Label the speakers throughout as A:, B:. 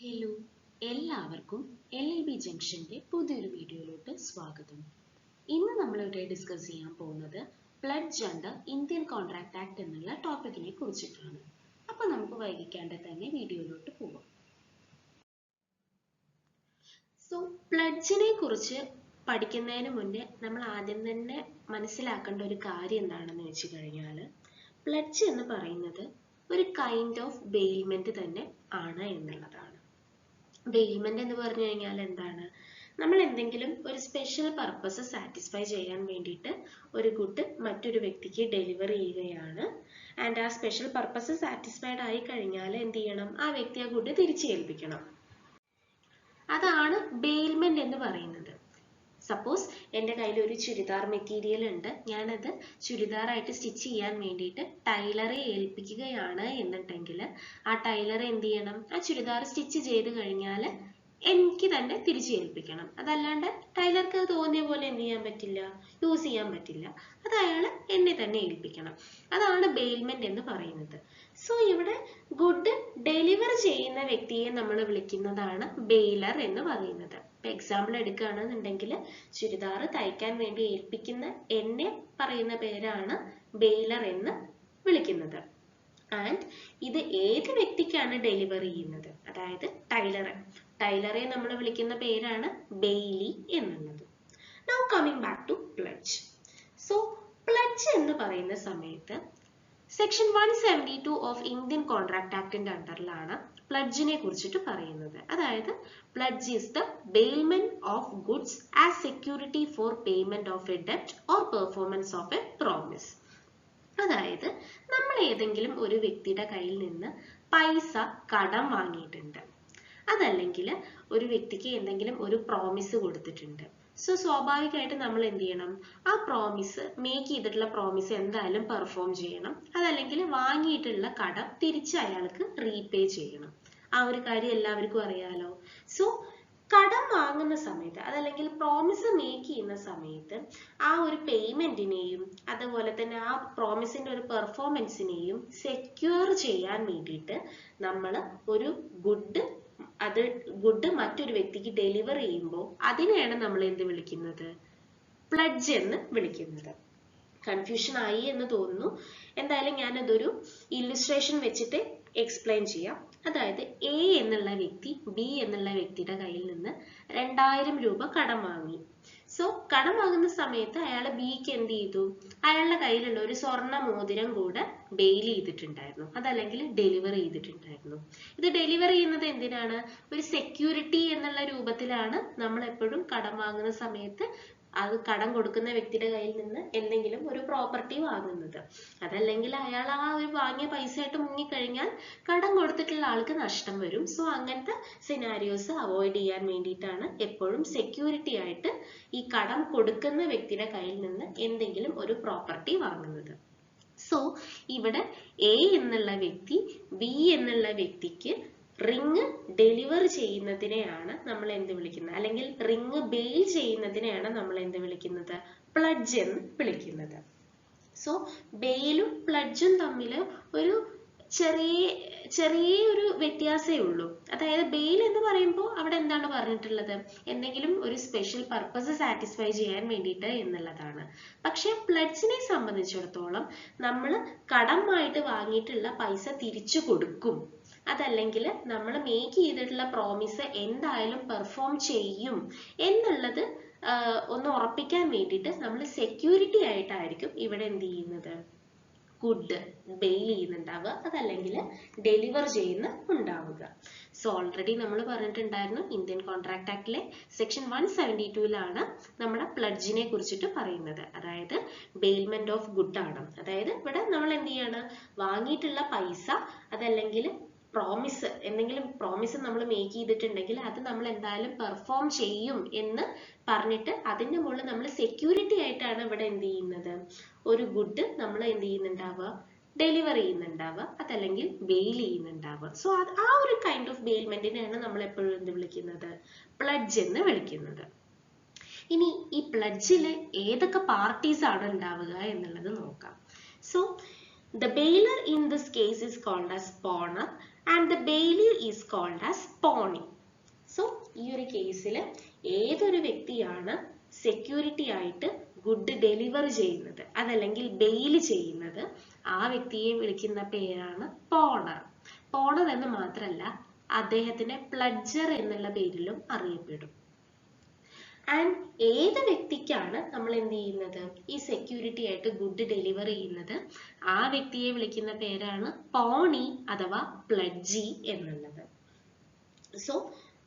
A: Hello, എല്ലാവർക്കും LLB ജംഗ്ഷന്റെ പുതിയൊരു വീഡിയോയിലോട്ട് സ്വാഗതം. ഇന്ന് നമ്മളിവിടെ ഡിസ്കസ് ചെയ്യാൻ പോകുന്നത് pledge under Indian contract act എന്നുള്ള ടോപ്പിക്കിനെ കുറിച്ചിട്ടാണ്. അപ്പോൾ നമുക്ക് വൈകിക്കാണ്ട് തന്നെ വീഡിയോയിലോട്ട് പോകാം. സോ പ്ലഡ്ജിനെ കുറിച്ച് പഠിക്കുന്നതിന് മുന്നേ നമ്മൾ ആദ്യം തന്നെ മനസ്സിലാക്കേണ്ട ഒരു കാര്യം എന്താണെന്ന് വെച്ച് കഴിഞ്ഞാൽ, പ്ലഡ്ജ് എന്ന് പറയുന്നത് ഒരു കൈൻഡ് ഓഫ് ബെയിൽമെന്റ് തന്നെ ആണ് എന്നുള്ളതാണ്. ബെയിൽമെന്റ് എന്ന് പറഞ്ഞു കഴിഞ്ഞാൽ എന്താണ്? നമ്മൾ എന്തെങ്കിലും ഒരു സ്പെഷ്യൽ പർപ്പസ് സാറ്റിസ്ഫൈ ചെയ്യാൻ വേണ്ടിയിട്ട് ഒരു ഗുഡ് മറ്റൊരു വ്യക്തിക്ക് ഡെലിവർ ചെയ്യുകയാണ്. ആൻഡ് ആ സ്പെഷ്യൽ പർപ്പസ് സാറ്റിസ്ഫൈഡ് ആയി കഴിഞ്ഞാൽ എന്ത് ചെയ്യണം? ആ വ്യക്തി ആ ഗുഡ് തിരിച്ചേൽപ്പിക്കണം. അതാണ് ബെയിൽമെന്റ് എന്ന് പറയുന്നത്. സപ്പോസ് എൻ്റെ കയ്യിൽ ഒരു ചുരിദാർ മെറ്റീരിയൽ ഉണ്ട്, ഞാനത് ചുരിദാറായിട്ട് സ്റ്റിച്ച് ചെയ്യാൻ വേണ്ടിയിട്ട് ടൈലറെ ഏൽപ്പിക്കുകയാണ് എന്നുണ്ടെങ്കിൽ ആ ടൈലർ എന്ത് ചെയ്യണം? ആ ചുരിദാർ സ്റ്റിച്ച് ചെയ്ത് കഴിഞ്ഞാൽ എനിക്ക് തന്നെ തിരിച്ചേൽപ്പിക്കണം. അതല്ലാണ്ട് ടൈലർക്ക് തോന്നിയ പോലെ എന്ത് ചെയ്യാൻ പറ്റില്ല, യൂസ് ചെയ്യാൻ പറ്റില്ല. അത് അയാൾ എന്നെ തന്നെ ഏൽപ്പിക്കണം. അതാണ് ബെയിൽമെന്റ് എന്ന് പറയുന്നത്. സോ ഇവിടെ ഗുഡ് ഡെലിവർ ചെയ്യുന്ന വ്യക്തിയെ നമ്മൾ വിളിക്കുന്നതാണ് ബെയിലർ എന്ന് പറയുന്നത്. എക്സാമ്പിൾ എടുക്കുകയാണെന്നുണ്ടെങ്കിൽ ചുരിദാർ തയ്ക്കാൻ വേണ്ടി ഏൽപ്പിക്കുന്ന എന്നെ പറയുന്ന പേരാണ് ബെയിലർ എന്ന് വിളിക്കുന്നത്. ആൻഡ് ഇത് ഏത് വ്യക്തിക്കാണ് ഡെലിവർ ചെയ്യുന്നത്? അതായത് ടൈലറെ നമ്മൾ വിളിക്കുന്ന പേരാണ് ബെയിലി എന്നുള്ളത്. Now coming back to pledge. So pledge എന്ന് പറയുന്ന സമയത്ത് സെക്ഷൻ 172 ഓഫ് ഇന്ത്യൻ കോൺട്രാക്ട് ആക്ടിന്റെ അണ്ടറിലാണ് പ്ലഡ്ജിനെ കുറിച്ചിട്ട് പറയുന്നത്. അതായത് pledge is the bailment of goods as security for payment of a ഡെപ്റ്റ് or performance of a promise. അതായത് നമ്മൾ ഏതെങ്കിലും ഒരു വ്യക്തിയുടെ കയ്യിൽ നിന്ന് പൈസ കടം വാങ്ങിയിട്ടുണ്ട്, അതല്ലെങ്കിൽ ഒരു വ്യക്തിക്ക് എന്തെങ്കിലും ഒരു പ്രോമിസ് കൊടുത്തിട്ടുണ്ട്. സോ സ്വാഭാവികമായിട്ട് നമ്മൾ എന്ത് ചെയ്യണം? ആ പ്രോമിസ്, മേക്ക് ചെയ്തിട്ടുള്ള പ്രോമിസ് എന്തായാലും പെർഫോം ചെയ്യണം. അതല്ലെങ്കിൽ വാങ്ങിയിട്ടുള്ള കടം തിരിച്ച് അയാൾക്ക് റീപേ ചെയ്യണം. ആ ഒരു കാര്യം എല്ലാവർക്കും അറിയാലോ. സോ കടം വാങ്ങുന്ന സമയത്ത് അതല്ലെങ്കിൽ പ്രോമിസ് മേക്ക് ചെയ്യുന്ന സമയത്ത് ആ ഒരു പേയ്മെന്റിനെയും അതുപോലെ തന്നെ ആ പ്രോമിസിന്റെ ഒരു പെർഫോമൻസിനെയും സെക്യൂർ ചെയ്യാൻ വേണ്ടിയിട്ട് നമ്മൾ ഒരു ഗുഡ് മറ്റൊരു വ്യക്തിക്ക് ഡെലിവർ ചെയ്യുമ്പോൾ അതിനെയാണ് നമ്മൾ എന്ത് വിളിക്കുന്നത്? പ്ലഡ്ജ് എന്ന് വിളിക്കുന്നത്. കൺഫ്യൂഷൻ ആയി എന്ന് തോന്നുന്നു. എന്തായാലും ഞാനതൊരു ഇല്ലുസ്ട്രേഷൻ വെച്ചിട്ട് എക്സ്പ്ലെയിൻ ചെയ്യാം. അതായത് എ എന്നുള്ള വ്യക്തി ബി എന്നുള്ള വ്യക്തിയുടെ കയ്യിൽ നിന്ന് 2000 രൂപ കടം വാങ്ങി. സോ കടം വാങ്ങുന്ന സമയത്ത് അയാൾ ബിക്ക് എന്ത് ചെയ്തു? അയാളുടെ കയ്യിലുള്ള ഒരു സ്വർണ്ണ മോതിരം കൂടെ ബെയിൽ ചെയ്തിട്ടുണ്ടായിരുന്നു, അതല്ലെങ്കിൽ ഡെലിവർ ചെയ്തിട്ടുണ്ടായിരുന്നു. ഇത് ഡെലിവർ ചെയ്യുന്നത് എന്തിനാണ്? ഒരു സെക്യൂരിറ്റി എന്നുള്ള രൂപത്തിലാണ് നമ്മൾ എപ്പോഴും കടം വാങ്ങുന്ന സമയത്ത് അത് കടം കൊടുക്കുന്ന വ്യക്തിയുടെ കയ്യിൽ നിന്ന് എന്തെങ്കിലും ഒരു പ്രോപ്പർട്ടി വാങ്ങുന്നത്. അതല്ലെങ്കിൽ അയാൾ ആ ഒരു വാങ്ങിയ പൈസ ആയിട്ട് മുങ്ങിക്കഴിഞ്ഞാൽ കടം കൊടുത്തിട്ടുള്ള ആൾക്ക് നഷ്ടം വരും. സോ അങ്ങനത്തെ സിനാരിയോസ് അവോയ്ഡ് ചെയ്യാൻ വേണ്ടിയിട്ടാണ് എപ്പോഴും സെക്യൂരിറ്റി ആയിട്ട് ഈ കടം കൊടുക്കുന്ന വ്യക്തിയുടെ കയ്യിൽ നിന്ന് എന്തെങ്കിലും ഒരു പ്രോപ്പർട്ടി വാങ്ങുന്നത്. സോ ഇവിടെ എ എന്നുള്ള വ്യക്തി ബി എന്നുള്ള വ്യക്തിക്ക് റിങ് ഡെലിവർ ചെയ്യുന്നതിനെയാണ് നമ്മൾ എന്ത് വിളിക്കുന്നത്? അല്ലെങ്കിൽ റിങ് ബെയിൽ ചെയ്യുന്നതിനെയാണ് നമ്മൾ എന്ത് വിളിക്കുന്നത്? പ്ലഡ്ജ് എന്ന് വിളിക്കുന്നത്. സോ ബെയിലും പ്ലഡ്ജും തമ്മിൽ ഒരു ചെറിയൊരു വ്യത്യാസമേ ഉള്ളൂ. അതായത് ബെയിൽ എന്ന് പറയുമ്പോൾ അവിടെ എന്താണ് പറഞ്ഞിട്ടുള്ളത്? എന്തെങ്കിലും ഒരു സ്പെഷ്യൽ പർപ്പസ് സാറ്റിസ്ഫൈ ചെയ്യാൻ വേണ്ടിയിട്ട് എന്നുള്ളതാണ്. പക്ഷെ പ്ലഡ്ജിനെ സംബന്ധിച്ചിടത്തോളം നമ്മൾ കടമായിട്ട് വാങ്ങിയിട്ടുള്ള പൈസ തിരിച്ചു കൊടുക്കും, അതല്ലെങ്കിൽ നമ്മൾ മേക്ക് ചെയ്തിട്ടുള്ള പ്രോമിസ് എന്തായാലും പെർഫോം ചെയ്യും എന്നുള്ളത് ഒന്ന് ഉറപ്പിക്കാൻ വേണ്ടിയിട്ട് നമ്മൾ സെക്യൂരിറ്റി ആയിട്ടായിരിക്കും ഇവിടെ എന്ത് ചെയ്യുന്നത്? ഗുഡ് ബെയിൽ ചെയ്യുന്നുണ്ടാവുക, അതല്ലെങ്കിൽ ഡെലിവർ ഉണ്ടാവുക. സോ ഓൾറെഡി നമ്മൾ പറഞ്ഞിട്ടുണ്ടായിരുന്നു, ഇന്ത്യൻ കോൺട്രാക്ട് ആക്ടിലെ സെക്ഷൻ 172ലാണ് നമ്മുടെ പ്ലഡ്ജിനെ കുറിച്ചിട്ട് പറയുന്നത്. അതായത് ബെയിൽമെന്റ് ഓഫ് ഗുഡ് ആണ്. അതായത് ഇവിടെ നമ്മൾ എന്ത് ചെയ്യാണ്? വാങ്ങിയിട്ടുള്ള പൈസ അതല്ലെങ്കിൽ പ്രോമിസ്, എന്തെങ്കിലും പ്രോമിസ് നമ്മൾ മേക്ക് ചെയ്തിട്ടുണ്ടെങ്കിൽ അത് നമ്മൾ എന്തായാലും പെർഫോം ചെയ്യും എന്ന് പറഞ്ഞിട്ട് അതിന്റെ മുകളിൽ നമ്മൾ സെക്യൂരിറ്റി ആയിട്ടാണ് ഇവിടെ എന്ത് ചെയ്യുന്നത്? ഒരു ഗുഡ് നമ്മൾ എന്ത് ചെയ്യുന്നുണ്ടാവുക? ഡെലിവർ ചെയ്യുന്നുണ്ടാവുക, അതല്ലെങ്കിൽ ബെയിൽ ചെയ്യുന്നുണ്ടാവുക. സോ ആ ഒരു കൈൻഡ് ഓഫ് ബെയിൽമെന്റിനെയാണ് നമ്മൾ എപ്പോഴും എന്ത് വിളിക്കുന്നത്? പ്ലഡ്ജ് എന്ന് വിളിക്കുന്നത്. ഇനി ഈ പ്ലഡ്ജിലെ ഏതൊക്കെ പാർട്ടീസ് ആണ് ഉണ്ടാവുക എന്നുള്ളത് നോക്കാം. So the bailer in this case is called as spawner, and the bailiff is called as pawnee. So ഈ ഒരു കേസിൽ ഏതൊരു വ്യക്തിയാണ് സെക്യൂരിറ്റി ആയിട്ട് ഗുഡ് ഡെലിവർ ചെയ്യുന്നത് അതല്ലെങ്കിൽ ബെയിൽ ചെയ്യുന്നത് ആ വ്യക്തിയെ വിളിക്കുന്ന പേരാണ് പോണർ. പോണർ എന്ന് മാത്രമല്ല അദ്ദേഹത്തിനെ പ്ലഡ്ജർ എന്നുള്ള പേരിലും അറിയപ്പെടും. ആൻഡ് ഏത് വ്യക്തിക്കാണ് നമ്മൾ എന്ത് ചെയ്യുന്നത് ഈ സെക്യൂരിറ്റി ആയിട്ട് ഗുഡ് ഡെലിവർ ചെയ്യുന്നത് ആ വ്യക്തിയെ വിളിക്കുന്ന പേരാണ് പോണി അഥവാ പ്ലഡ്ജി എന്നുള്ളത്. സോ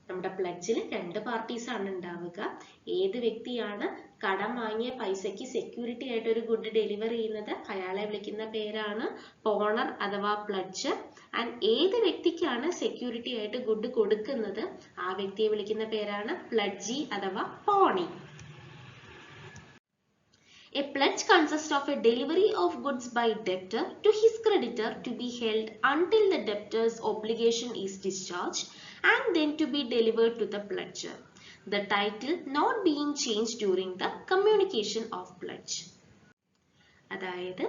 A: നമ്മുടെ പ്ലഡ്ജിൽ രണ്ട് പാർട്ടീസ് ആണ് ഉണ്ടാവുക. ഏത് വ്യക്തിയാണ് കടം വാങ്ങിയ പൈസയ്ക്ക് സെക്യൂരിറ്റി ആയിട്ട് ഒരു ഗുഡ് ഡെലിവർ ചെയ്യുന്നത് അയാളെ വിളിക്കുന്ന പേരാണ് പോണർ അഥവാ പ്ലഡ്ജർ. ആൻഡ് ഏത് വ്യക്തിക്കാണ് സെക്യൂരിറ്റി ആയിട്ട് ഗുഡ് കൊടുക്കുന്നത് ആ വ്യക്തിയെ വിളിക്കുന്ന പേരാണ് പ്ലഡ്ജി അഥവാ പോണി. A pledge consists of a delivery of goods by debtor to his creditor to be held until the debtor's obligation is discharged and then to be delivered to the pledger, the title not being changed during the communication of pledge. അതായത്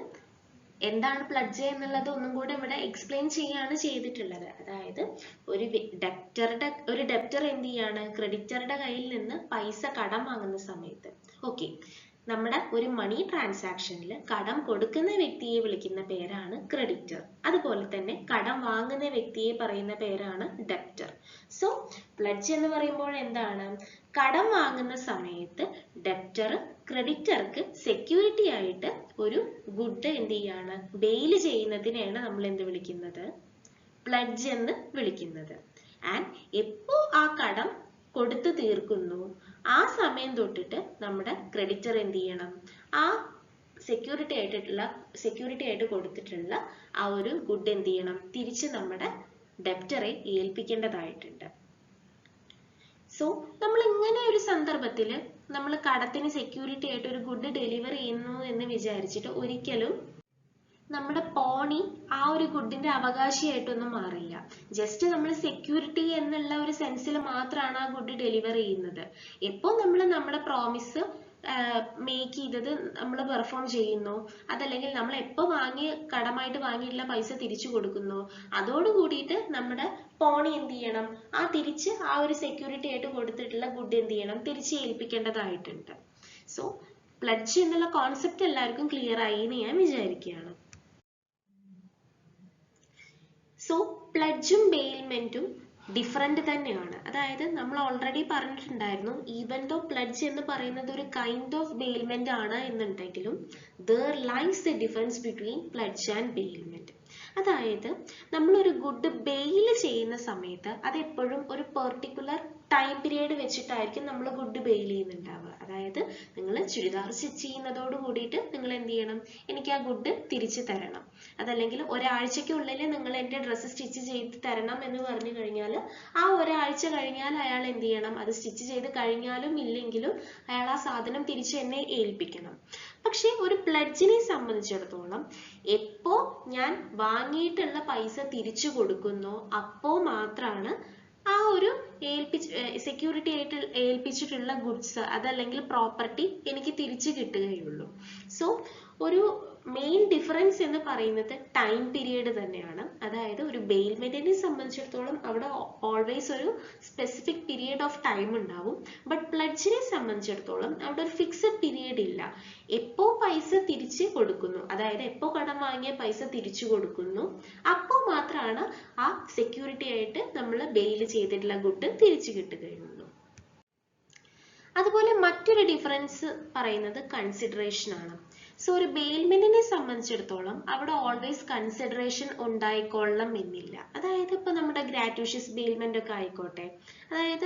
A: എന്താണ് pledge എന്നുള്ളത് ഒന്നും കൂടെ ഇവിടെ explain ചെയ്യാണ് ചെയ്തിട്ടുള്ളത്. അതായത് ഒരു ഡെപ്റ്റർ എന്ത് ചെയ്യാണ് ക്രെഡിറ്ററുടെ കയ്യിൽ നിന്ന് പൈസ കടം വാങ്ങുന്ന സമയത്ത് ഓക്കെ നമ്മുടെ ഒരു മണി ട്രാൻസാക്ഷനിൽ കടം കൊടുക്കുന്ന വ്യക്തിയെ വിളിക്കുന്ന പേരാണ് ക്രെഡിറ്റർ. അതുപോലെ തന്നെ കടം വാങ്ങുന്ന വ്യക്തിയെ പറയുന്ന പേരാണ് ഡെപ്റ്റർ. സോ പ്ലഡ്ജ് എന്ന് പറയുമ്പോൾ എന്താണ് കടം വാങ്ങുന്ന സമയത്ത് ഡെപ്റ്റർ ക്രെഡിറ്റർക്ക് സെക്യൂരിറ്റി ആയിട്ട് ഒരു ഗുഡ് എന്ത് ചെയ്യാണ് ബെയിൽ ചെയ്യുന്നതിനെയാണ് നമ്മൾ എന്ത് വിളിക്കുന്നത് പ്ലഡ്ജ് എന്ന് വിളിക്കുന്നത്. ആൻഡ് എപ്പോ ആ കടം കൊടുത്തു തീർക്കുന്നു ആ സമയം തൊട്ടിട്ട് നമ്മുടെ ക്രെഡിറ്റർ എന്ത് ചെയ്യണം ആ സെക്യൂരിറ്റി ആയിട്ട് കൊടുത്തിട്ടുള്ള ആ ഒരു ഗുഡ് എന്ത് ചെയ്യണം തിരിച്ച് നമ്മുടെ ഡെപ്റ്ററെ ഏൽപ്പിക്കേണ്ടതായിട്ടുണ്ട്. സോ നമ്മൾ ഇങ്ങനെ ഒരു സന്ദർഭത്തിൽ നമ്മൾ കടത്തിന് സെക്യൂരിറ്റി ആയിട്ട് ഒരു ഗുഡ് ഡെലിവർ ചെയ്യുന്നു എന്ന് വിചാരിച്ചിട്ട് ഒരിക്കലും നമ്മുടെ പോണി ആ ഒരു ഗുഡിന്റെ അവകാശിയായിട്ടൊന്നും മാറില്ല. ജസ്റ്റ് നമ്മൾ സെക്യൂരിറ്റി എന്നുള്ള ഒരു സെൻസിൽ മാത്രമാണ് ആ ഗുഡ് ഡെലിവർ ചെയ്യുന്നത്. എപ്പോൾ നമ്മൾ നമ്മുടെ പ്രോമിസ് മേക്ക് ചെയ്തത് നമ്മൾ പെർഫോം ചെയ്യുന്നു അതല്ലെങ്കിൽ നമ്മൾ എപ്പോൾ കടമായിട്ട് വാങ്ങിയിട്ടുള്ള പൈസ തിരിച്ചു കൊടുക്കുന്നു അതോടുകൂടിയിട്ട് നമ്മുടെ പോണി എന്ത് ചെയ്യണം തിരിച്ച് ആ ഒരു സെക്യൂരിറ്റി ആയിട്ട് കൊടുത്തിട്ടുള്ള ഗുഡ് എന്ത് ചെയ്യണം തിരിച്ച് ഏൽപ്പിക്കേണ്ടതായിട്ടുണ്ട്. സോ പ്ലഡ്ജ് എന്നുള്ള കോൺസെപ്റ്റ് എല്ലാവർക്കും ക്ലിയർ ആയി എന്ന് ഞാൻ വിചാരിക്കുകയാണ്. സോ പ്ലഡ്ജും ബെയിൽമെന്റും ഡിഫറെന്റ് തന്നെയാണ്. അതായത് നമ്മൾ ഓൾറെഡി പറഞ്ഞിട്ടുണ്ടായിരുന്നു ഈവൻ ദോ പ്ലഡ്ജ് എന്ന് പറയുന്നത് ഒരു കൈൻഡ് ഓഫ് ബെയിൽമെന്റ് ആണ് എന്നുണ്ടെങ്കിലും there lies the difference between pledge and bailment. അതായത് നമ്മളൊരു ഗുഡ് ബെയിൽ ചെയ്യുന്ന സമയത്ത് അത് എപ്പോഴും ഒരു പെർട്ടിക്കുലർ ടൈം പീരീഡ് വെച്ചിട്ടായിരിക്കും നമ്മൾ ഗുഡ് ബെയിൽ ചെയ്യുന്നുണ്ടാവുക. അതായത് നിങ്ങൾ ചുരിദാർ സ്റ്റിച്ച് ചെയ്യുന്നതോട് കൂടിയിട്ട് നിങ്ങൾ എന്ത് ചെയ്യണം എനിക്ക് ആ ഗുഡ് തിരിച്ചു തരണം അതല്ലെങ്കിൽ ഒരാഴ്ചയ്ക്കുള്ളിൽ നിങ്ങൾ എൻ്റെ ഡ്രസ്സ് സ്റ്റിച്ച് ചെയ്ത് തരണം എന്ന് പറഞ്ഞു കഴിഞ്ഞാൽ ആ ഒരാഴ്ച കഴിഞ്ഞാൽ അയാൾ എന്ത് ചെയ്യണം അത് സ്റ്റിച്ച് ചെയ്ത് കഴിഞ്ഞാലും ഇല്ലെങ്കിലും അയാൾ ആ സാധനം തിരിച്ച് എന്നെ ഏൽപ്പിക്കണം. പക്ഷെ ഒരു പ്ലഡ്ജിനെ സംബന്ധിച്ചിടത്തോളം എപ്പോ ഞാൻ വാങ്ങിയിട്ടുള്ള പൈസ തിരിച്ചു കൊടുക്കുന്നോ അപ്പോ മാത്രമാണ് ആ ഒരു സെക്യൂരിറ്റി ആയിട്ട് ഏൽപ്പിച്ചിട്ടുള്ള ഗുഡ്സ് അതല്ലെങ്കിൽ പ്രോപ്പർട്ടി എനിക്ക് തിരിച്ചു കിട്ടുകയുള്ളൂ. സോ ഒരു മെയിൻ ഡിഫറൻസ് എന്ന് പറയുന്നത് ടൈം പീരീഡ് തന്നെയാണ്. അതായത് ഒരു ബെയിൽമെന്റിനെ സംബന്ധിച്ചിടത്തോളം അവിടെ ഓൾവേസ് ഒരു സ്പെസിഫിക് പീരീഡ് ഓഫ് ടൈം ഉണ്ടാവും. ബട്ട് പ്ലഡ്ജിനെ സംബന്ധിച്ചിടത്തോളം അവിടെ ഒരു ഫിക്സഡ് പീരീഡ് ഇല്ല. എപ്പോ പൈസ തിരിച്ച് കൊടുക്കുന്നു അതായത് എപ്പോ കടം വാങ്ങിയ പൈസ തിരിച്ചു കൊടുക്കുന്നു അപ്പോൾ മാത്രമാണ് ആ സെക്യൂരിറ്റി ആയിട്ട് നമ്മൾ ബെയിൽ ചെയ്തിട്ടുള്ള ഗുഡ് തിരിച്ചു കിട്ടുകയുള്ളൂ. അതുപോലെ മറ്റൊരു ഡിഫറൻസ് പറയുന്നത് കൺസിഡറേഷൻ ആണ്. സോ ഒരു ബെയിൽമെന്റിനെ സംബന്ധിച്ചിടത്തോളം അവിടെ ഓൾവേസ് കൺസിഡറേഷൻ ഉണ്ടായിക്കൊള്ളണം എന്നില്ല. അതായത് ഇപ്പൊ നമ്മുടെ ഗ്രാറ്റുഷ്യസ് ബെയിൽമെന്റ് ഒക്കെ ആയിക്കോട്ടെ അതായത്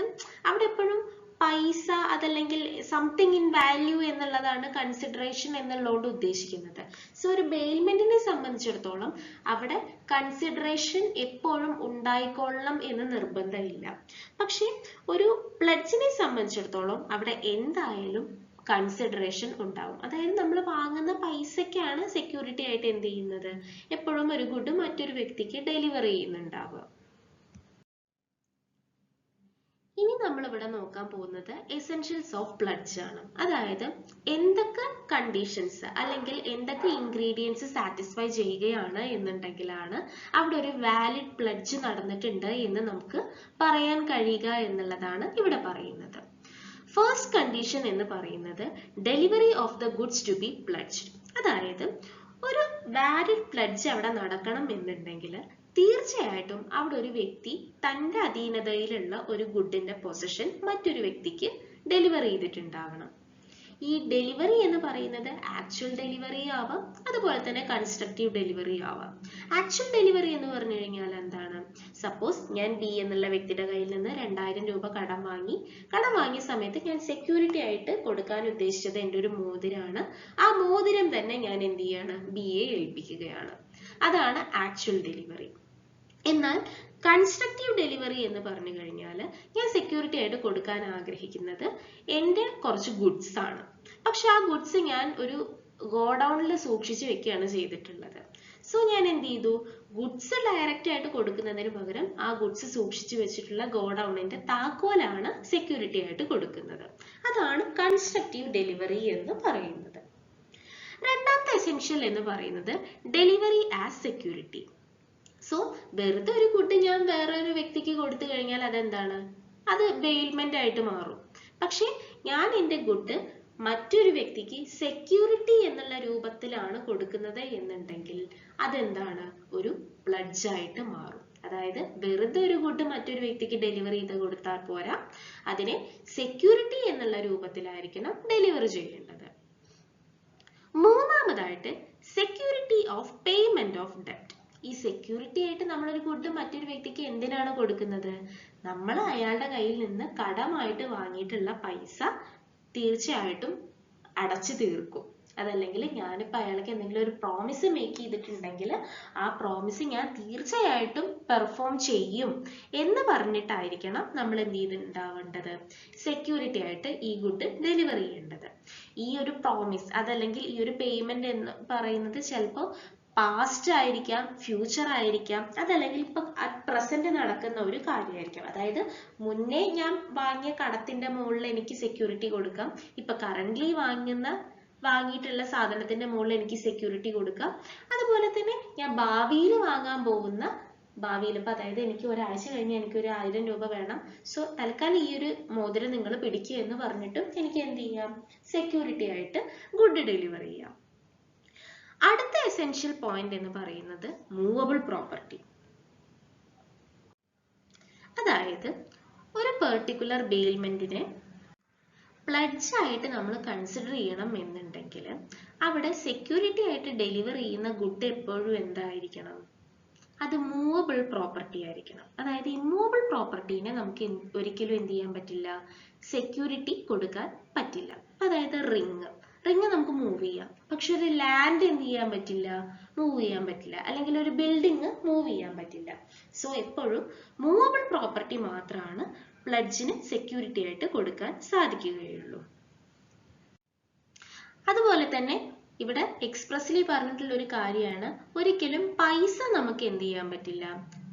A: അവിടെ എപ്പോഴും പൈസ അതല്ലെങ്കിൽ സംതിങ് ഇൻ വാല്യൂ എന്നുള്ളതാണ് കൺസിഡറേഷൻ എന്നുള്ളതുകൊണ്ട് ഉദ്ദേശിക്കുന്നത്. സോ ഒരു ബെയിൽമെന്റിനെ സംബന്ധിച്ചിടത്തോളം അവിടെ കൺസിഡറേഷൻ എപ്പോഴും ഉണ്ടായിക്കൊള്ളണം എന്ന് നിർബന്ധമില്ല. പക്ഷെ ഒരു പ്ലഡ്ജിനെ സംബന്ധിച്ചിടത്തോളം അവിടെ എന്തായാലും കൺസിഡറേഷൻ ഉണ്ടാവും. അതായത് നമ്മൾ വാങ്ങുന്ന പൈസക്കാണ് സെക്യൂരിറ്റി ആയിട്ട് എന്ത് ചെയ്യുന്നത് എപ്പോഴും ഒരു ഗുഡ് മറ്റൊരു വ്യക്തിക്ക് ഡെലിവർ ചെയ്യുന്നുണ്ടാവുക. ഇനി നമ്മൾ നമ്മൾ ഇവിടെ നോക്കാൻ പോകുന്നത് എസെൻഷ്യൽസ് ഓഫ് പ്ലഡ്ജ് ആണ്. അതായത് എന്തൊക്കെ കണ്ടീഷൻസ് അല്ലെങ്കിൽ എന്തൊക്കെ ഇൻഗ്രീഡിയൻസ് സാറ്റിസ്ഫൈ ചെയ്യുകയാണ് എന്നുണ്ടെങ്കിലാണ് അവിടെ ഒരു വാലിഡ് പ്ലഡ്ജ് നടന്നിട്ടുണ്ട് എന്ന് നമുക്ക് പറയാൻ കഴിയുക എന്നുള്ളതാണ് ഇവിടെ പറയുന്നത്. ഫസ്റ്റ് കണ്ടീഷൻ എന്ന് പറയുന്നത് delivery of the goods to be pledged. അതായത് ഒരു വാലിഡ് പ്ലഡ്ജ് അവിടെ നടക്കണം എന്നുണ്ടെങ്കിൽ തീർച്ചയായിട്ടും അവിടെ ഒരു വ്യക്തി തന്റെ അധീനതയിലുള്ള ഒരു ഗുഡിന്റെ പൊസിഷൻ മറ്റൊരു വ്യക്തിക്ക് ഡെലിവർ ചെയ്തിട്ടുണ്ടാവണം. ഈ ഡെലിവറി എന്ന് പറയുന്നത് ആക്ച്വൽ ഡെലിവറി ആവാം, അതുപോലെ തന്നെ കൺസ്ട്രക്റ്റീവ് ഡെലിവറി ആവാം. ആക്ച്വൽ ഡെലിവറി എന്ന് പറഞ്ഞു കഴിഞ്ഞാൽ എന്താണ്? സപ്പോസ് ഞാൻ ബി എന്നുള്ള വ്യക്തിയുടെ കയ്യിൽ നിന്ന് 2000 രൂപ കടം വാങ്ങിയ സമയത്ത് ഞാൻ സെക്യൂരിറ്റി ആയിട്ട് കൊടുക്കാൻ ഉദ്ദേശിച്ചത് എൻ്റെ ഒരു മോതിരമാണ്. ആ മോതിരം തന്നെ ഞാൻ എന്ത് ചെയ്യാണ്? ബിയെ ഏൽപ്പിക്കുകയാണ്. അതാണ് ആക്ച്വൽ ഡെലിവറി. എന്നാൽ കൺസ്ട്രക്റ്റീവ് ഡെലിവറി എന്ന് പറഞ്ഞു കഴിഞ്ഞാൽ ഞാൻ സെക്യൂരിറ്റി ആയിട്ട് കൊടുക്കാൻ ആഗ്രഹിക്കുന്നത് എൻ്റെ കുറച്ച് ഗുഡ്സ് ആണ്. പക്ഷെ ആ ഗുഡ്സ് ഞാൻ ഒരു ഗോഡൌണിൽ സൂക്ഷിച്ചു വെക്കുകയാണ് ചെയ്തിട്ടുള്ളത്. സോ ഞാൻ എന്ത് ചെയ്തു? ഗുഡ്സ് ഡയറക്റ്റ് ആയിട്ട് കൊടുക്കുന്നതിന് പകരം ആ ഗുഡ്സ് സൂക്ഷിച്ചു വെച്ചിട്ടുള്ള ഗോഡൌണിന്റെ താക്കോലാണ് സെക്യൂരിറ്റി ആയിട്ട് കൊടുക്കുന്നത്. അതാണ് കൺസ്ട്രക്റ്റീവ് ഡെലിവറി എന്ന് പറയുന്നത്. രണ്ടാമത്തെ എസെൻഷ്യൽ എന്ന് പറയുന്നത് ഡെലിവറി ആസ് സെക്യൂരിറ്റി. സോ വെറുതെ ഒരു ഗുഡ് ഞാൻ വേറൊരു വ്യക്തിക്ക് കൊടുത്തു കഴിഞ്ഞാൽ അതെന്താണ്? അത് ബെയിൽമെന്റ് ആയിട്ട് മാറും. പക്ഷെ ഞാൻ എൻ്റെ ഗുഡ് മറ്റൊരു വ്യക്തിക്ക് സെക്യൂരിറ്റി എന്നുള്ള രൂപത്തിലാണ് കൊടുക്കുന്നത് എന്നുണ്ടെങ്കിൽ അതെന്താണ്? ഒരു പ്ലഡ്ജ് ആയിട്ട് മാറും. അതായത് വെറുതെ ഒരു ഗുഡ് മറ്റൊരു വ്യക്തിക്ക് ഡെലിവറി ചെയ്ത് കൊടുത്താൽ പോരാ, അതിനെ സെക്യൂരിറ്റി എന്നുള്ള രൂപത്തിലായിരിക്കണം ഡെലിവർ ചെയ്യേണ്ടത്. മൂന്നാമതായിട്ട് സെക്യൂരിറ്റി ഓഫ് പേയ്മെന്റ് ഓഫ് ഡെപ്റ്റ്. ഈ സെക്യൂരിറ്റി ആയിട്ട് നമ്മളൊരു ഗുഡ് മറ്റൊരു വ്യക്തിക്ക് എന്തിനാണ് കൊടുക്കുന്നത്? നമ്മൾ അയാളുടെ കയ്യിൽ നിന്ന് കടമായിട്ട് വാങ്ങിയിട്ടുള്ള പൈസ തീർച്ചയായിട്ടും അടച്ചു തീർക്കും. അതല്ലെങ്കിൽ ഞാനിപ്പോൾ അയാൾക്ക് എന്തെങ്കിലും ഒരു പ്രോമിസ് മേക്ക് ചെയ്തിട്ടുണ്ടെങ്കിൽ ആ പ്രോമിസ് ഞാൻ തീർച്ചയായിട്ടും പെർഫോം ചെയ്യും എന്ന് പറഞ്ഞിട്ടായിരിക്കണം നമ്മൾ എന്ത് ചെയ്തിട്ടുണ്ടാവേണ്ടത്? സെക്യൂരിറ്റി ആയിട്ട് ഈ ഗുഡ് ഡെലിവർ ചെയ്യേണ്ടത്. ഈ ഒരു പ്രോമിസ് അതല്ലെങ്കിൽ ഈ ഒരു പേയ്മെന്റ് എന്ന് പറയുന്നത് ചിലപ്പോൾ പാസ്റ്റ് ആയിരിക്കാം, ഫ്യൂച്ചർ ആയിരിക്കാം, അതല്ലെങ്കിൽ ഇപ്പൊ അറ്റ് പ്രസന്റ് നടക്കുന്ന ഒരു കാര്യമായിരിക്കാം. അതായത് മുന്നേ ഞാൻ വാങ്ങിയ കടത്തിന്റെ മുകളിൽ എനിക്ക് സെക്യൂരിറ്റി കൊടുക്കാം, ഇപ്പൊ കറന്റ്ലി വാങ്ങിയിട്ടുള്ള സാധനത്തിന്റെ മുകളിൽ എനിക്ക് സെക്യൂരിറ്റി കൊടുക്കാം. അതുപോലെ തന്നെ ഞാൻ ഭാവിയിൽ വാങ്ങാൻ പോകുന്ന ഇപ്പൊ അതായത് എനിക്ക് ഒരാഴ്ച കഴിഞ്ഞ് എനിക്ക് ഒരു 1000 രൂപ വേണം, സോ തൽക്കാലം ഈ ഒരു മോതിരം നിങ്ങൾ പിടിക്കുക എന്ന് പറഞ്ഞിട്ടും എനിക്ക് എന്ത് ചെയ്യാം? സെക്യൂരിറ്റി ആയിട്ട് ഗുഡ് ഡെലിവർ ചെയ്യാം. അടുത്ത എസെൻഷ്യൽ പോയിന്റ് എന്ന് പറയുന്നത് മൂവബിൾ പ്രോപ്പർട്ടി. അതായത് ഒരു പെർട്ടിക്കുലർ ബെയിൽമെന്റിനെ പ്ലഡ്ജ് ആയിട്ട് നമ്മൾ കൺസിഡർ ചെയ്യണം എന്നുണ്ടെങ്കിൽ അവിടെ സെക്യൂരിറ്റി ആയിട്ട് ഡെലിവർ ചെയ്യുന്ന ഗുഡ് എപ്പോഴും എന്തായിരിക്കണം? അത് മൂവബിൾ പ്രോപ്പർട്ടി ആയിരിക്കണം. അതായത് ഇമ്മൂവബിൾ പ്രോപ്പർട്ടീനെ നമുക്ക് ഒരിക്കലും എന്ത് ചെയ്യാൻ പറ്റില്ല? സെക്യൂരിറ്റി കൊടുക്കാൻ പറ്റില്ല. അതായത് റിങ് നമുക്ക് മൂവ് ചെയ്യാം, പക്ഷെ ഒരു ലാൻഡ് എന്ത് ചെയ്യാൻ പറ്റില്ല? മൂവ് ചെയ്യാൻ പറ്റില്ല. അല്ലെങ്കിൽ ഒരു ബിൽഡിംഗ് മൂവ് ചെയ്യാൻ പറ്റില്ല. സോ എപ്പോഴും മൂവബിൾ പ്രോപ്പർട്ടി മാത്രമാണ് പ്ലഡ്ജിന് സെക്യൂരിറ്റി ആയിട്ട് കൊടുക്കാൻ സാധിക്കുകയുള്ളൂ. അതുപോലെ തന്നെ ഇവിടെ എക്സ്പ്രസ്ലി പറഞ്ഞിട്ടുള്ള ഒരു കാര്യമാണ്, ഒരിക്കലും പൈസ നമുക്ക് എന്ത് ചെയ്യാൻ പറ്റില്ല?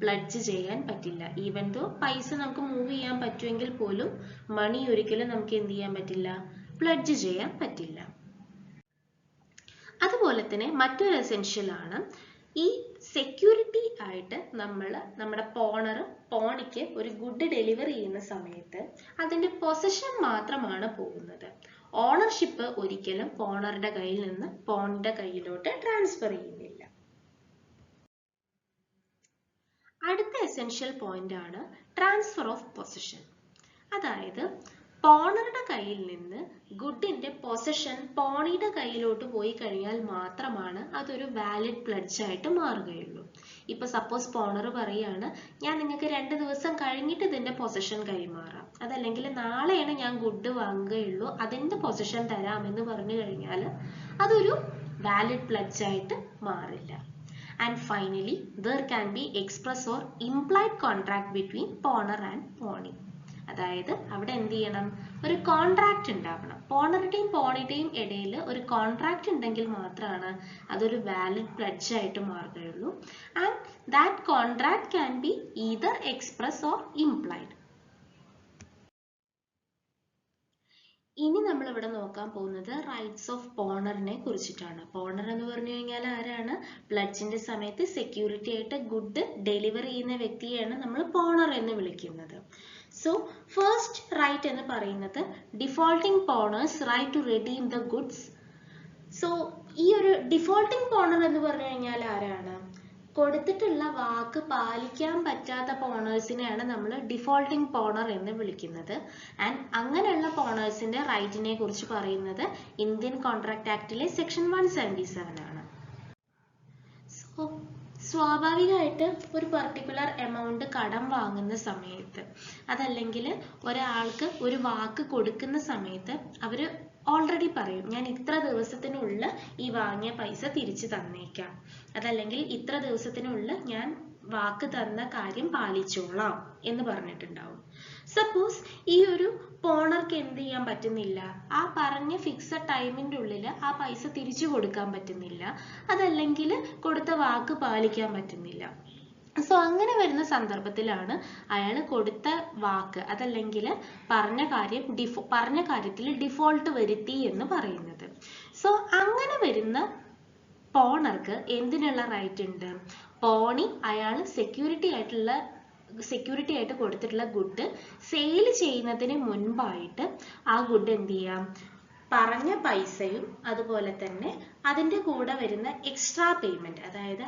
A: പ്ലഡ്ജ് ചെയ്യാൻ പറ്റില്ല. ഈവൻ ദോ പൈസ നമുക്ക് മൂവ് ചെയ്യാൻ പറ്റുമെങ്കിൽ പോലും മണി ഒരിക്കലും നമുക്ക് എന്ത് ചെയ്യാൻ പറ്റില്ല? പ്ലഡ്ജ് ചെയ്യാൻ പറ്റില്ല. അതുപോലെ തന്നെ മറ്റൊരു എസെൻഷ്യൽ ആണ്, ഈ സെക്യൂരിറ്റി ആയിട്ട് നമ്മുടെ പോണിക്ക് ഒരു ഗുഡ് ഡെലിവർ ചെയ്യുന്ന സമയത്ത് അതിന്റെ പൊസഷൻ മാത്രമാണ് പോകുന്നത്. ഓണർഷിപ്പ് ഒരിക്കലും പോണറുടെ കയ്യിൽ നിന്ന് പോണിന്റെ കയ്യിലോട്ട് ട്രാൻസ്ഫർ ചെയ്യുന്നില്ല. അടുത്ത എസെൻഷ്യൽ പോയിന്റ് ആണ് ട്രാൻസ്ഫർ ഓഫ് പൊസഷൻ. അതായത് പോണറുടെ കയ്യിൽ നിന്ന് ഗുഡിന്റെ പൊസഷൻ പോണിയുടെ കയ്യിലോട്ട് പോയി കഴിഞ്ഞാൽ മാത്രമാണ് അതൊരു വാലിഡ് പ്ലഡ്ജ് ആയിട്ട് മാറുകയുള്ളൂ. ഇപ്പൊ സപ്പോസ് പോണർ പറയാണ്, ഞാൻ നിങ്ങൾക്ക് 2 ദിവസം കഴിഞ്ഞിട്ട് ഇതിന്റെ പൊസഷൻ കൈമാറാം, അതല്ലെങ്കിൽ നാളെയാണ് ഞാൻ ഗുഡ് വാങ്ങുകയുള്ളൂ, അതിന്റെ പൊസഷൻ തരാമെന്ന് പറഞ്ഞു കഴിഞ്ഞാൽ അതൊരു വാലിഡ് പ്ലഡ്ജ് ആയിട്ട് മാറില്ല. And finally, there can be express or implied contract between pawnor and pawnee. അതായത് അവിടെ എന്ത് ചെയ്യണം? ഒരു കോൺട്രാക്ട് ഉണ്ടാവണം. പോണറുടെയും പോണിയുടെയും ഇടയിൽ ഒരു കോൺട്രാക്ട് ഉണ്ടെങ്കിൽ മാത്രമാണ് അതൊരു വാലിഡ് പ്ലഡ്ജ് ആയിട്ട് മാറുകയുള്ളൂ. And that contract can be either express or implied. ഇനി നമ്മൾ ഇവിടെ നോക്കാൻ പോകുന്നത് റൈറ്റ്സ് ഓഫ് പോണറിനെ കുറിച്ചിട്ടാണ്. പോണർ എന്ന് പറഞ്ഞു കഴിഞ്ഞാൽ ആരാണ്? പ്ലഡ്ജിന്റെ സമയത്ത് സെക്യൂരിറ്റി ആയിട്ട് ഗുഡ് ഡെലിവറി ചെയ്യുന്ന വ്യക്തിയെയാണ് നമ്മൾ പോണർ എന്ന് വിളിക്കുന്നത്. സോ ഫസ്റ്റ് റൈറ്റ് എന്ന് പറയുന്നത് defaulting pawnor's right to redeem the goods. So ഈ ഒരു ഡിഫോൾട്ടിംഗ് പോണർ എന്ന് പറഞ്ഞു കഴിഞ്ഞാൽ ആരാണ്? കൊടുത്തിട്ടുള്ള വാക്ക് പാലിക്കാൻ പറ്റാത്ത പോണേഴ്സിനെയാണ് നമ്മൾ ഡിഫോൾട്ടിംഗ് പോണർ എന്ന് വിളിക്കുന്നത്. ആൻഡ് അങ്ങനെയുള്ള പോണേഴ്സിന്റെ റൈറ്റിനെ കുറിച്ച് പറയുന്നത് ഇന്ത്യൻ കോൺട്രാക്ട് ആക്ടിലെ സെക്ഷൻ 177 ആണ്. സോ സ്വാഭാവികമായിട്ട് ഒരു പർട്ടിക്കുലർ എമൗണ്ട് കടം വാങ്ങുന്ന സമയത്ത്, അതല്ലെങ്കിൽ ഒരാൾക്ക് ഒരു വാക്ക് കൊടുക്കുന്ന സമയത്ത് അവർ ഓൾറെഡി പറയും, ഞാൻ ഇത്ര ദിവസത്തിനുള്ളിൽ ഈ വാങ്ങിയ പൈസ തിരിച്ചു തന്നേക്കാം, അതല്ലെങ്കിൽ ഇത്ര ദിവസത്തിനുള്ളിൽ ഞാൻ വാക്ക് തന്ന കാര്യം പാലിച്ചോളാം എന്ന് പറഞ്ഞിട്ടുണ്ടാവും. സപ്പോസ് ഈ ഒരു പോണർക്ക് എന്ത് ചെയ്യാൻ പറ്റുന്നില്ല, ആ പറഞ്ഞ ഫിക്സഡ് ടൈമിന്റെ ഉള്ളിൽ ആ പൈസ തിരിച്ചു കൊടുക്കാൻ പറ്റുന്നില്ല, അതല്ലെങ്കിൽ കൊടുത്ത വാക്ക് പാലിക്കാൻ പറ്റുന്നില്ല. സോ അങ്ങനെ വരുന്ന സന്ദർഭത്തിലാണ് അയാൾ കൊടുത്ത വാക്ക് അതല്ലെങ്കിൽ പറഞ്ഞ കാര്യത്തിൽ ഡിഫോൾട്ട് വരുത്തി എന്ന് പറയുന്നത്. സോ അങ്ങനെ വരുന്ന പോണർക്ക് എന്തിനുള്ള റൈറ്റ് ഉണ്ട്? പോണി അയാൾ സെക്യൂരിറ്റി ആയിട്ട് കൊടുത്തിട്ടുള്ള ഗുഡ് സെയിൽ ചെയ്യുന്നതിന് മുൻപായിട്ട് ആ ഗുഡ് എന്ത് ചെയ്യാം? പറഞ്ഞ പൈസയും അതുപോലെ തന്നെ അതിന്റെ കൂടെ വരുന്ന എക്സ്ട്രാ പേയ്മെന്റ്, അതായത്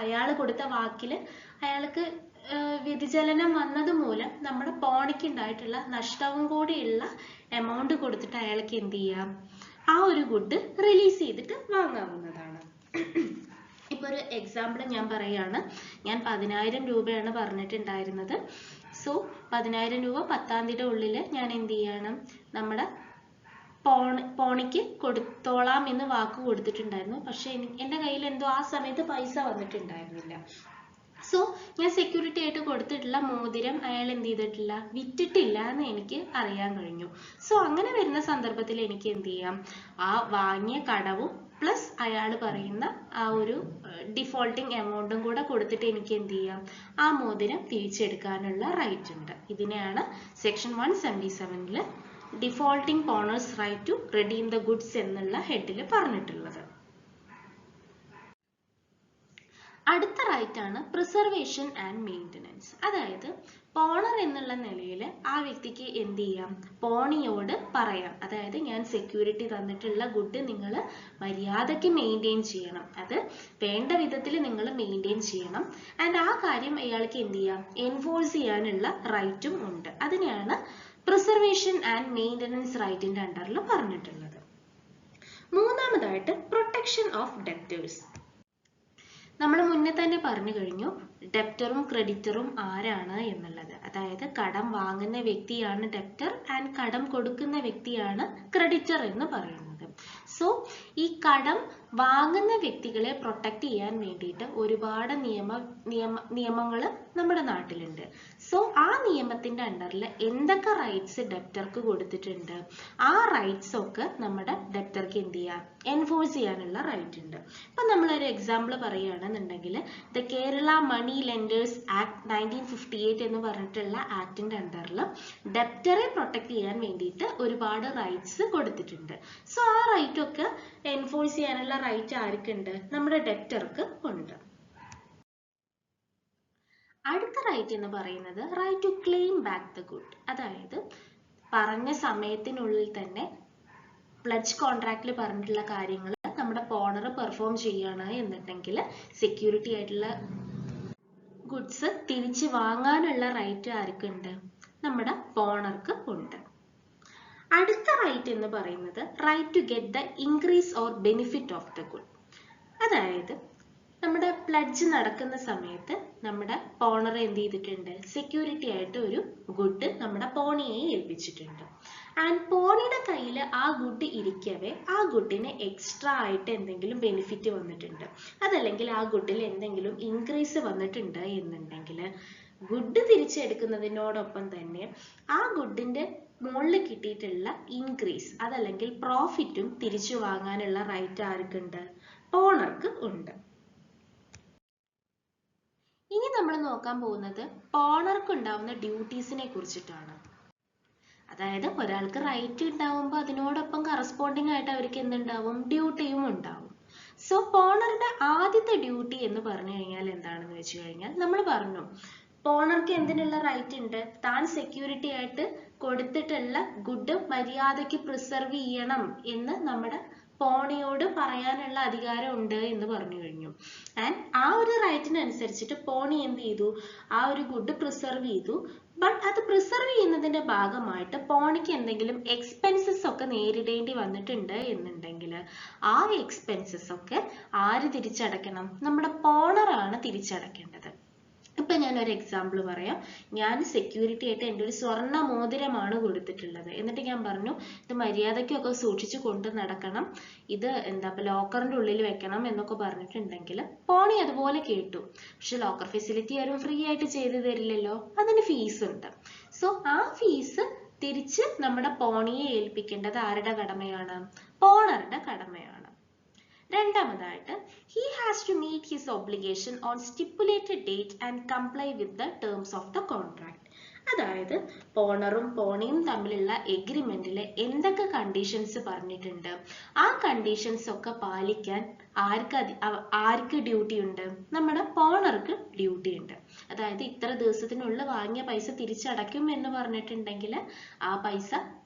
A: അയാൾ കൊടുത്ത വാക്കില് അയാൾക്ക് വ്യതിചലനം വന്നത് മൂലം നമ്മുടെ പോണിക്ക് ഉണ്ടായിട്ടുള്ള നഷ്ടവും കൂടിയുള്ള എമൗണ്ട് കൊടുത്തിട്ട് അയാൾക്ക് എന്ത് ചെയ്യാം? ആ ഒരു ഗുഡ് റിലീസ് ചെയ്തിട്ട് വാങ്ങാവുന്നതാണ്. ഇപ്പൊ ഒരു എക്സാമ്പിൾ ഞാൻ പറയാണ്. ഞാൻ 10,000 രൂപയാണ് പറഞ്ഞിട്ടുണ്ടായിരുന്നത്. സോ 10,000 രൂപ 10-ാം തീയതിയുടെ ഉള്ളിൽ ഞാൻ എന്ത് ചെയ്യണം? നമ്മുടെ പോണിക്ക് കൊടുത്തോളാം എന്ന് വാക്ക് കൊടുത്തിട്ടുണ്ടായിരുന്നു. പക്ഷെ എൻ്റെ കയ്യിൽ എന്തോ ആ സമയത്ത് പൈസ വന്നിട്ടുണ്ടായിരുന്നില്ല. സോ ഞാൻ സെക്യൂരിറ്റി ആയിട്ട് കൊടുത്തിട്ടുള്ള മോതിരം അയാൾ എന്ത് ചെയ്തിട്ടില്ല? വിറ്റിട്ടില്ല എന്ന് എനിക്ക് അറിയാൻ കഴിഞ്ഞു. സോ അങ്ങനെ വരുന്ന സന്ദർഭത്തിൽ എനിക്ക് എന്ത് ചെയ്യാം? ആ വാങ്ങിയ കടവും പ്ലസ് അയാൾ പറയുന്ന ആ ഒരു ഡിഫോൾട്ടിംഗ് എമൗണ്ടും കൂടെ കൊടുത്തിട്ട് എനിക്ക് എന്ത് ചെയ്യാം? ആ മോതിരം തിരിച്ചെടുക്കാനുള്ള റൈറ്റ് ഉണ്ട്. ഇതിനെയാണ് section 177 defaulting pawnor's right to redeem the goods എന്നുള്ള ഹെഡിൽ പറഞ്ഞിട്ടുള്ളത്. അടുത്ത റൈറ്റ് ആണ് പ്രിസർവേഷൻ ആൻഡ് മെയിൻ്റനൻസ്. അതായത് പോണർ എന്നുള്ള നിലയിൽ ആ വ്യക്തിക്ക് എന്ത് ചെയ്യാം? പോണിയോട് പറയാം, അതായത് ഞാൻ സെക്യൂരിറ്റി തന്നിട്ടുള്ള ഗുഡ് നിങ്ങൾ മര്യാദയ്ക്ക് മെയിൻറ്റെയിൻ ചെയ്യണം, അത് വേണ്ട വിധത്തിൽ നിങ്ങൾ മെയിൻറ്റെയിൻ ചെയ്യണം. ആൻഡ് ആ കാര്യം അയാൾക്ക് എന്ത് ചെയ്യാം? എൻഫോഴ്സ് ചെയ്യാനുള്ള റൈറ്റും ഉണ്ട്. അതിനെയാണ് പ്രിസർവേഷൻ ആൻഡ് മെയിൻ്റനൻസ് റൈറ്റിന്റെ അണ്ടറിൽ പറഞ്ഞിട്ടുള്ളത്. മൂന്നാമതായിട്ട് പ്രൊട്ടക്ഷൻ ഓഫ് ഡെപ്റ്റേഴ്സ്. നമ്മൾ മുന്നേ തന്നെ പറഞ്ഞു കഴിഞ്ഞു ഡെപ്റ്ററും ക്രെഡിറ്ററും ആരാണ് എന്നുള്ളത്. അതായത് കടം വാങ്ങുന്ന വ്യക്തിയാണ് ഡെപ്റ്റർ ആൻഡ് കടം കൊടുക്കുന്ന വ്യക്തിയാണ് ക്രെഡിറ്റർ എന്ന് പറയുന്നത്. സോ ഈ കടം വാങ്ങുന്ന വ്യക്തികളെ പ്രൊട്ടക്ട് ചെയ്യാൻ വേണ്ടിയിട്ട് ഒരുപാട് നിയമങ്ങൾ നമ്മുടെ നാട്ടിലുണ്ട്. സോ ആ നിയമത്തിന്റെ അണ്ടറിൽ എന്തൊക്കെ റൈറ്റ്സ് ഡെപ്റ്റർക്ക് കൊടുത്തിട്ടുണ്ട്, ആ റൈറ്റ്സ് ഒക്കെ നമ്മുടെ ഡെപ്റ്റർക്ക് എന്ത് ചെയ്യാം? എൻഫോഴ്സ് ചെയ്യാനുള്ള റൈറ്റ് ഉണ്ട്. ഇപ്പൊ നമ്മളൊരു എക്സാമ്പിൾ പറയുകയാണെന്നുണ്ടെങ്കിൽ the Kerala money lenders act 1958 എന്ന് പറഞ്ഞിട്ടുള്ള ആക്ടിന്റെ അണ്ടറിൽ ഡെപ്റ്ററെ പ്രൊട്ടക്ട് ചെയ്യാൻ വേണ്ടിയിട്ട് ഒരുപാട് റൈറ്റ്സ് കൊടുത്തിട്ടുണ്ട്. സോ ആ റൈറ്റ് ഒക്കെ എൻഫോഴ്സ് ചെയ്യാനുള്ള റൈറ്റ് ആർക്കുണ്ട്? നമ്മുടെ ഡെപ്റ്റർക്ക് ഉണ്ട്. അടുത്ത റൈറ്റ് എന്ന് പറയുന്നത് right to claim back the good. അതായത് പറഞ്ഞ സമയത്തിനുള്ളിൽ തന്നെ പ്ലഡ്ജ് കോൺട്രാക്റ്റിൽ പറഞ്ഞിട്ടുള്ള കാര്യങ്ങൾ നമ്മുടെ പോണർ പെർഫോം ചെയ്യാണ് എന്നുണ്ടെങ്കിൽ സെക്യൂരിറ്റി ആയിട്ടുള്ള ഗുഡ്സ് തിരിച്ച് വാങ്ങാനുള്ള റൈറ്റ് ആർക്കുണ്ട്? നമ്മുടെ പോണർക്ക് ഉണ്ട്. അടുത്ത റൈറ്റ് എന്ന് പറയുന്നത് right to get the increase or benefit of the good. അതായത് നമ്മുടെ പ്ലഡ്ജ് നടക്കുന്ന സമയത്ത് നമ്മുടെ പോണർ എന്ത് ചെയ്തിട്ടുണ്ട്? സെക്യൂരിറ്റി ആയിട്ട് ഒരു ഗുഡ് നമ്മുടെ പോണിയെ ഏൽപ്പിച്ചിട്ടുണ്ട്. ആൻഡ് പോണിയുടെ കയ്യിൽ ആ ഗുഡ് ഇരിക്കവേ ആ ഗുഡിന് എക്സ്ട്രാ ആയിട്ട് എന്തെങ്കിലും ബെനിഫിറ്റ് വന്നിട്ടുണ്ട്, അതല്ലെങ്കിൽ ആ ഗുഡിൽ എന്തെങ്കിലും ഇൻക്രീസ് വന്നിട്ടുണ്ട് എന്നുണ്ടെങ്കിൽ ഗുഡ് തിരിച്ചെടുക്കുന്നതിനോടൊപ്പം തന്നെ ആ ഗുഡിന്റെ മുകളിൽ കിട്ടിയിട്ടുള്ള ഇൻക്രീസ് അതല്ലെങ്കിൽ പ്രോഫിറ്റും തിരിച്ചു വാങ്ങാനുള്ള റൈറ്റ് ആർക്കുണ്ട്? പോണർക്ക് ഉണ്ട്. ഇനി നമ്മൾ നോക്കാൻ പോകുന്നത് പോണർക്ക് ഉണ്ടാവുന്ന ഡ്യൂട്ടീസിനെ കുറിച്ചിട്ടാണ്. അതായത് ഒരാൾക്ക് റൈറ്റ് ഉണ്ടാവുമ്പോൾ അതിനോടൊപ്പം കറസ്പോണ്ടിങ് ആയിട്ട് അവർക്ക് എന്തുണ്ടാവും, ഡ്യൂട്ടിയും ഉണ്ടാവും. സോ പോണറുടെ ആദ്യത്തെ ഡ്യൂട്ടി എന്ന് പറഞ്ഞു കഴിഞ്ഞാൽ എന്താണെന്ന് വെച്ച് കഴിഞ്ഞാൽ, നമ്മൾ പറഞ്ഞു പോണർക്ക് എന്തിനുള്ള റൈറ്റ് ഉണ്ട്, താൻ സെക്യൂരിറ്റി ആയിട്ട് കൊടുത്തിട്ടുള്ള ഗുഡ് മര്യാദയ്ക്ക് പ്രിസർവ് ചെയ്യണം എന്ന് നമ്മുടെ പോണിയോട് പറയാനുള്ള അധികാരം ഉണ്ട് എന്ന് പറഞ്ഞു കഴിഞ്ഞു. ആൻഡ് ആ ഒരു റൈറ്റിനനുസരിച്ചിട്ട് പോണി എന്ത് ചെയ്തു, ആ ഒരു ഗുഡ് പ്രിസർവ് ചെയ്തു. ബട്ട് അത് പ്രിസർവ് ചെയ്യുന്നതിന്റെ ഭാഗമായിട്ട് പോണിക്ക് എന്തെങ്കിലും എക്സ്പെൻസസ് ഒക്കെ നേരിടേണ്ടി വന്നിട്ടുണ്ട് എന്നുണ്ടെങ്കിൽ ആ എക്സ്പെൻസസ് ഒക്കെ ആര് തിരിച്ചടയ്ക്കണം, നമ്മുടെ പോണറാണ് തിരിച്ചടയ്ക്കേണ്ടത്. ഇപ്പൊ ഞാനൊരു എക്സാമ്പിൾ പറയാം. ഞാൻ സെക്യൂരിറ്റി ആയിട്ട് എൻ്റെ ഒരു സ്വർണ്ണ മോതിരമാണ് കൊടുത്തിട്ടുള്ളത്. എന്നിട്ട് ഞാൻ പറഞ്ഞു ഇത് മര്യാദയ്ക്കൊക്കെ സൂക്ഷിച്ചു കൊണ്ട് നടക്കണം, ഇത് ലോക്കറിന്റെ ഉള്ളിൽ വെക്കണം എന്നൊക്കെ പറഞ്ഞിട്ടുണ്ടെങ്കിൽ പോണി അതുപോലെ കേട്ടു. പക്ഷെ ലോക്കർ ഫെസിലിറ്റി ആരും ഫ്രീ ആയിട്ട് ചെയ്തു തരില്ലല്ലോ, അതിന് ഫീസ് ഉണ്ട്. സോ ആ ഫീസ് തിരിച്ച് നമ്മുടെ പോണിയെ ഏൽപ്പിക്കേണ്ടത് ആരുടെ കടമയാണ്, പോണറുടെ കടമയാണ്. രണ്ടാമതായിട്ട് he has to meet his obligation on stipulated date and comply with the terms of the contract. അതായത് പോണറും പോണിയും തമ്മിലുള്ള എഗ്രിമെന്റിൽ എന്തൊക്കെ കണ്ടീഷൻസ് പറഞ്ഞിട്ടുണ്ട് ആ കണ്ടീഷൻസ് ഒക്കെ പാലിക്കാൻ ആർക്ക് ഡ്യൂട്ടി ഉണ്ട്, നമ്മുടെ പോണർക്ക് ഡ്യൂട്ടി ഉണ്ട്. അതായത് ഇത്ര ദിവസത്തിനുള്ളിൽ വാങ്ങിയ പൈസ തിരിച്ചടയ്ക്കും എന്ന് പറഞ്ഞിട്ടുണ്ടെങ്കിൽ ആ പൈസ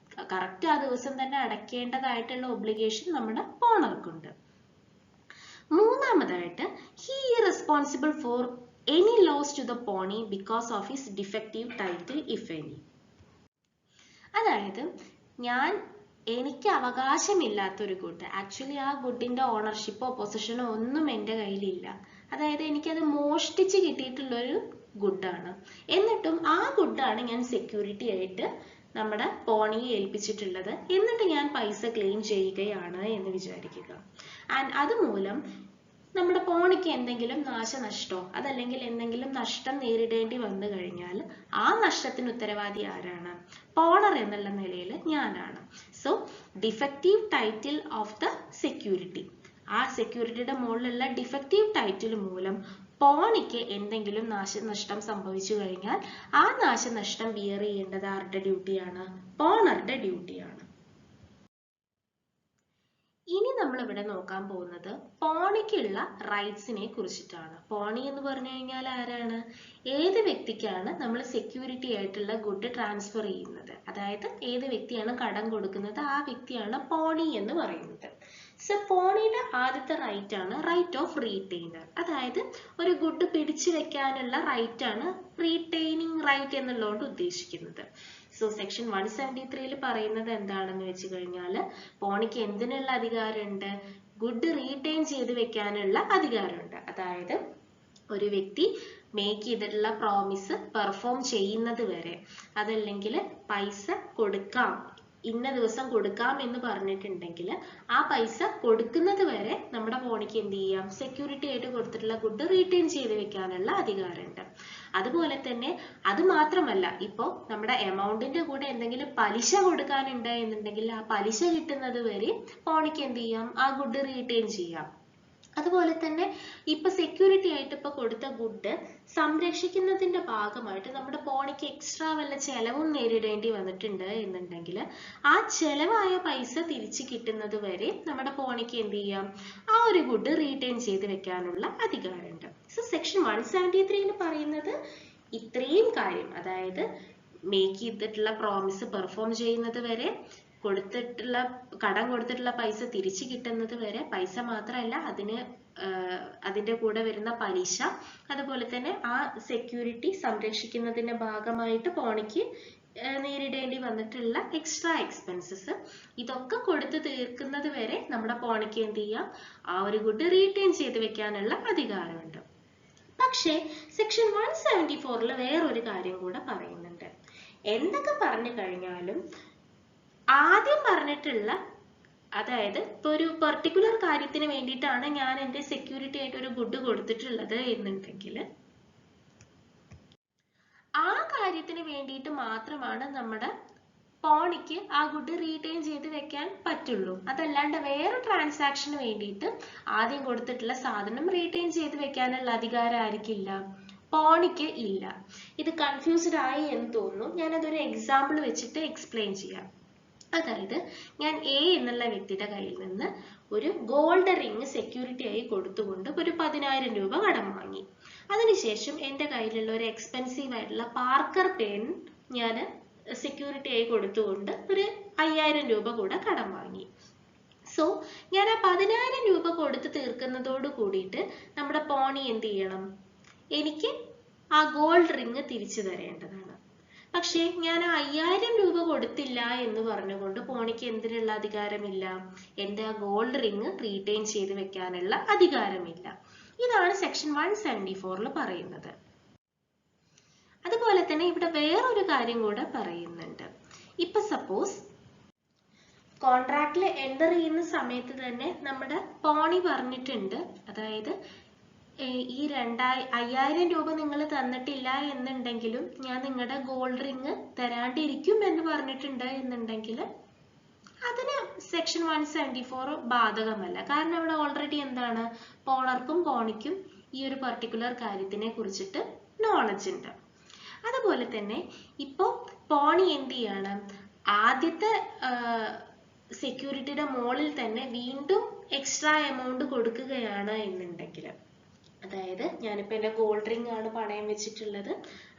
A: കറക്റ്റ് ആ ദിവസം തന്നെ അടയ്ക്കേണ്ടതായിട്ടുള്ള ഒബ്ലിഗേഷൻ നമ്മുടെ പോണർക്കുണ്ട്. മൂന്നാമതായിട്ട് he is responsible for any loss to the pony because of his defective title if any. അതായത് എനിക്ക് അവകാശമില്ലാത്തൊരു ഗുഡ്, ആക്ച്വലി ആ ഗുഡിന്റെ ഓണർഷിപ്പോ പൊസിഷനോ ഒന്നും എൻ്റെ കയ്യിലില്ല, അതായത് എനിക്കത് മോഷ്ടിച്ച് കിട്ടിയിട്ടുള്ളൊരു ഗുഡാണ്, എന്നിട്ടും ആ ഗുഡാണ് ഞാൻ സെക്യൂരിറ്റി ആയിട്ട് നമ്മുടെ പോണിയെ ഏൽപ്പിച്ചിട്ടുള്ളത്, എന്നിട്ട് ഞാൻ പൈസ ക്ലെയിം ചെയ്യുകയാണ് എന്ന് വിചാരിക്കുക. ആൻഡ് അതുമൂലം നമ്മുടെ പോണിക്ക് എന്തെങ്കിലും നാശനഷ്ടോ അതല്ലെങ്കിൽ എന്തെങ്കിലും നഷ്ടം നേരിടേണ്ടി വന്നു കഴിഞ്ഞാൽ ആ നഷ്ടത്തിന് ഉത്തരവാദി ആരാണ്, പോണർ എന്നുള്ള നിലയിൽ ഞാനാണ്. So defective title of the security, ആ സെക്യൂരിറ്റിയുടെ മുകളിലുള്ള ഡിഫക്റ്റീവ് ടൈറ്റിൽ മൂലം പോണിക്ക് എന്തെങ്കിലും നാശനഷ്ടം സംഭവിച്ചു കഴിഞ്ഞാൽ ആ നാശനഷ്ടം ബിയർ ചെയ്യേണ്ടത് ആരുടെ ഡ്യൂട്ടിയാണ്, പോണറുടെ ഡ്യൂട്ടിയാണ്. ഇനി നമ്മൾ ഇവിടെ നോക്കാൻ പോകുന്നത് പോണിക്കുള്ള റൈറ്റ്സിനെ കുറിച്ചിട്ടാണ്. പോണി എന്ന് പറഞ്ഞു കഴിഞ്ഞാൽ ആരാണ്, ഏത് വ്യക്തിക്കാണ് നമ്മൾ സെക്യൂരിറ്റി ആയിട്ടുള്ള ഗുഡ് ട്രാൻസ്ഫർ ചെയ്യുന്നത്, അതായത് ഏത് വ്യക്തിയാണ് കടം കൊടുക്കുന്നത് ആ വ്യക്തിയാണ് പോണി എന്ന് പറയുന്നത്. സോ പോണിയുടെ ആദ്യത്തെ റൈറ്റ് ആണ് റൈറ്റ് ഓഫ് റീറ്റെയിനർ, അതായത് ഒരു ഗുഡ് പിടിച്ചു വെക്കാനുള്ള റൈറ്റ് ആണ് റീറ്റെയിനിങ് റൈറ്റ് എന്നുള്ളതുകൊണ്ട് ഉദ്ദേശിക്കുന്നത്. സോ സെക്ഷൻ 173 പറയുന്നത് എന്താണെന്ന് വെച്ച് കഴിഞ്ഞാൽ പോണിക്ക് എന്തിനുള്ള അധികാരമുണ്ട്, ഗുഡ് റീറ്റെയിൻ ചെയ്ത് വെക്കാനുള്ള അധികാരമുണ്ട്. അതായത് ഒരു വ്യക്തി മേക്ക് ചെയ്തിട്ടുള്ള പ്രോമിസ് പെർഫോം ചെയ്യുന്നത് വരെ, അതല്ലെങ്കിൽ പൈസ കൊടുക്കാം ഇന്ന ദിവസം കൊടുക്കാം എന്ന് പറഞ്ഞിട്ടുണ്ടെങ്കിൽ ആ പൈസ കൊടുക്കുന്നത് വരെ നമ്മുടെ പോണിക്ക് എന്ത് ചെയ്യാം, സെക്യൂരിറ്റി ആയിട്ട് കൊടുത്തിട്ടുള്ള ഗുഡ് റീറ്റെയിൻ ചെയ്ത് വെക്കാനുള്ള അധികാരമുണ്ട്. അതുപോലെ തന്നെ അത് മാത്രമല്ല, ഇപ്പോ നമ്മുടെ എമൗണ്ടിന്റെ കൂടെ എന്തെങ്കിലും പലിശ കൊടുക്കാനുണ്ട് എന്നുണ്ടെങ്കിൽ ആ പലിശ കിട്ടുന്നത് വരെ പോണിക്ക് എന്ത് ചെയ്യാം, ആ ഗുഡ് റീറ്റെയിൻ ചെയ്യാം. അതുപോലെ തന്നെ ഇപ്പൊ സെക്യൂരിറ്റി ആയിട്ട് ഇപ്പൊ കൊടുത്ത ഗുഡ് സംരക്ഷിക്കുന്നതിന്റെ ഭാഗമായിട്ട് നമ്മുടെ പോണിക്ക് എക്സ്ട്രാ വല്ല ചെലവും നേരിടേണ്ടി വന്നിട്ടുണ്ട് എന്നുണ്ടെങ്കിൽ ആ ചെലവായ പൈസ തിരിച്ചു കിട്ടുന്നത് വരെ നമ്മുടെ പോണിക്ക് എന്ത് ചെയ്യാം, ആ ഒരു ഗുഡ് റീറ്റെയിൻ ചെയ്ത് വെക്കാനുള്ള അധികാരമുണ്ട്. സോ സെക്ഷൻ 173 പറയുന്നത് ഇത്രയും കാര്യം, അതായത് മേക്ക് ചെയ്തിട്ടുള്ള പ്രോമിസ് പെർഫോം ചെയ്യുന്നത് വരെ, കടം കൊടുത്തിട്ടുള്ള പൈസ തിരിച്ചു കിട്ടുന്നത് വരെ, പൈസ മാത്രമല്ല അതിന്റെ കൂടെ വരുന്ന പലിശ, അതുപോലെ തന്നെ ആ സെക്യൂരിറ്റി സംരക്ഷിക്കുന്നതിന്റെ ഭാഗമായിട്ട് പോണിക്ക് നേരിടേണ്ടി വന്നിട്ടുള്ള എക്സ്ട്രാ എക്സ്പെൻസസ്, ഇതൊക്കെ കൊടുത്തു തീർക്കുന്നത് വരെ നമ്മുടെ പോണിക്ക് എന്ത് ചെയ്യാം, ആ ഒരു ഗുഡ് റീറ്റെയിൻ ചെയ്ത് വെക്കാനുള്ള അധികാരമുണ്ട്. പക്ഷേ സെക്ഷൻ 174 വേറൊരു കാര്യം കൂടെ പറയുന്നുണ്ട്. എന്തൊക്കെ പറഞ്ഞു കഴിഞ്ഞാലും ആദ്യം പറഞ്ഞിട്ടുള്ള, അതായത് ഇപ്പൊ ഒരു പെർട്ടിക്കുലർ കാര്യത്തിന് വേണ്ടിയിട്ടാണ് ഞാൻ എൻ്റെ സെക്യൂരിറ്റി ആയിട്ട് ഒരു ഗുഡ് കൊടുത്തിട്ടുള്ളത് എന്നുണ്ടെങ്കിൽ ആ കാര്യത്തിന് വേണ്ടിയിട്ട് മാത്രമാണ് നമ്മുടെ പോണിക്ക് ആ ഗുഡ് റീറ്റെയിൻ ചെയ്ത് വെക്കാൻ പറ്റുള്ളൂ. അതല്ലാണ്ട് വേറെ ട്രാൻസാക്ഷന് വേണ്ടിയിട്ട് ആദ്യം കൊടുത്തിട്ടുള്ള സാധനം റീറ്റെയിൻ ചെയ്ത് വെക്കാനുള്ള അധികാരം ആർക്കില്ല, പോണിക്ക് ഇല്ല. ഇത് കൺഫ്യൂസ്ഡ് ആയി എന്ന് തോന്നുന്നു. ഞാനതൊരു എക്സാമ്പിൾ വെച്ചിട്ട് എക്സ്പ്ലെയിൻ ചെയ്യാം. അതായത് ഞാൻ എ എന്നുള്ള വ്യക്തിയുടെ കയ്യിൽ നിന്ന് ഒരു ഗോൾഡ് റിങ് സെക്യൂരിറ്റി ആയി കൊടുത്തുകൊണ്ട് ഒരു 10,000 രൂപ കടം വാങ്ങി. അതിനുശേഷം എൻ്റെ കയ്യിലുള്ള ഒരു എക്സ്പെൻസീവ് ആയിട്ടുള്ള പാർക്കർ പെൻ ഞാൻ സെക്യൂരിറ്റി ആയി കൊടുത്തുകൊണ്ട് ഒരു 5,000 രൂപ കൂടെ കടം വാങ്ങി. സോ ഞാൻ ആ 10,000 രൂപ കൊടുത്ത് തീർക്കുന്നതോട് കൂടിയിട്ട് നമ്മുടെ പോണി എന്ത് ചെയ്യണം? എനിക്ക് ആ ഗോൾഡ് റിങ് തിരിച്ചു തരേണ്ടതാണ്. പക്ഷെ ഞാൻ 5,000 രൂപ കൊടുത്തില്ല എന്ന് പറഞ്ഞുകൊണ്ട് പോണിക്ക് എന്തിനുള്ള അധികാരമില്ല? എൻ്റെ ആ ഗോൾഡ് റിങ് റീറ്റെയിൻ ചെയ്ത് വെക്കാനുള്ള അധികാരമില്ല. ഇതാണ് സെക്ഷൻ 174 പറയുന്നത്. അതുപോലെ തന്നെ ഇവിടെ വേറൊരു കാര്യം കൂടെ പറയുന്നുണ്ട്. ഇപ്പൊ സപ്പോസ് കോൺട്രാക്റ്റിൽ എൻ്റർ ചെയ്യുന്ന സമയത്ത് തന്നെ നമ്മുടെ പോണി പറഞ്ഞിട്ടുണ്ട്, അതായത് ഈ 5,000 രൂപ നിങ്ങൾ തന്നിട്ടില്ല എന്നുണ്ടെങ്കിലും ഞാൻ നിങ്ങളുടെ ഗോൾഡ് റിങ് തരാണ്ടിരിക്കും എന്ന് പറഞ്ഞിട്ടുണ്ട് എന്നുണ്ടെങ്കിൽ അതിന് സെക്ഷൻ 174 ബാധകമല്ല. കാരണം അവിടെ ഓൾറെഡി എന്താണ്, പോണർക്കും പോണിക്കും ഈ ഒരു പർട്ടിക്കുലർ കാര്യത്തിനെ കുറിച്ചിട്ട് നോളജ് ഉണ്ട്. അതുപോലെ തന്നെ ഇപ്പോൾ പോണി എന്ത് ചെയ്യാണ്? ആദ്യത്തെ സെക്യൂരിറ്റിയുടെ മുകളിൽ തന്നെ വീണ്ടും എക്സ്ട്രാ എമൗണ്ട് കൊടുക്കുകയാണ് എന്നുണ്ടെങ്കിൽ, അതായത് ഞാനിപ്പോൾ എൻ്റെ ഗോൾഡ് റിങ് ആണ് പണയം വെച്ചിട്ടുള്ളത്,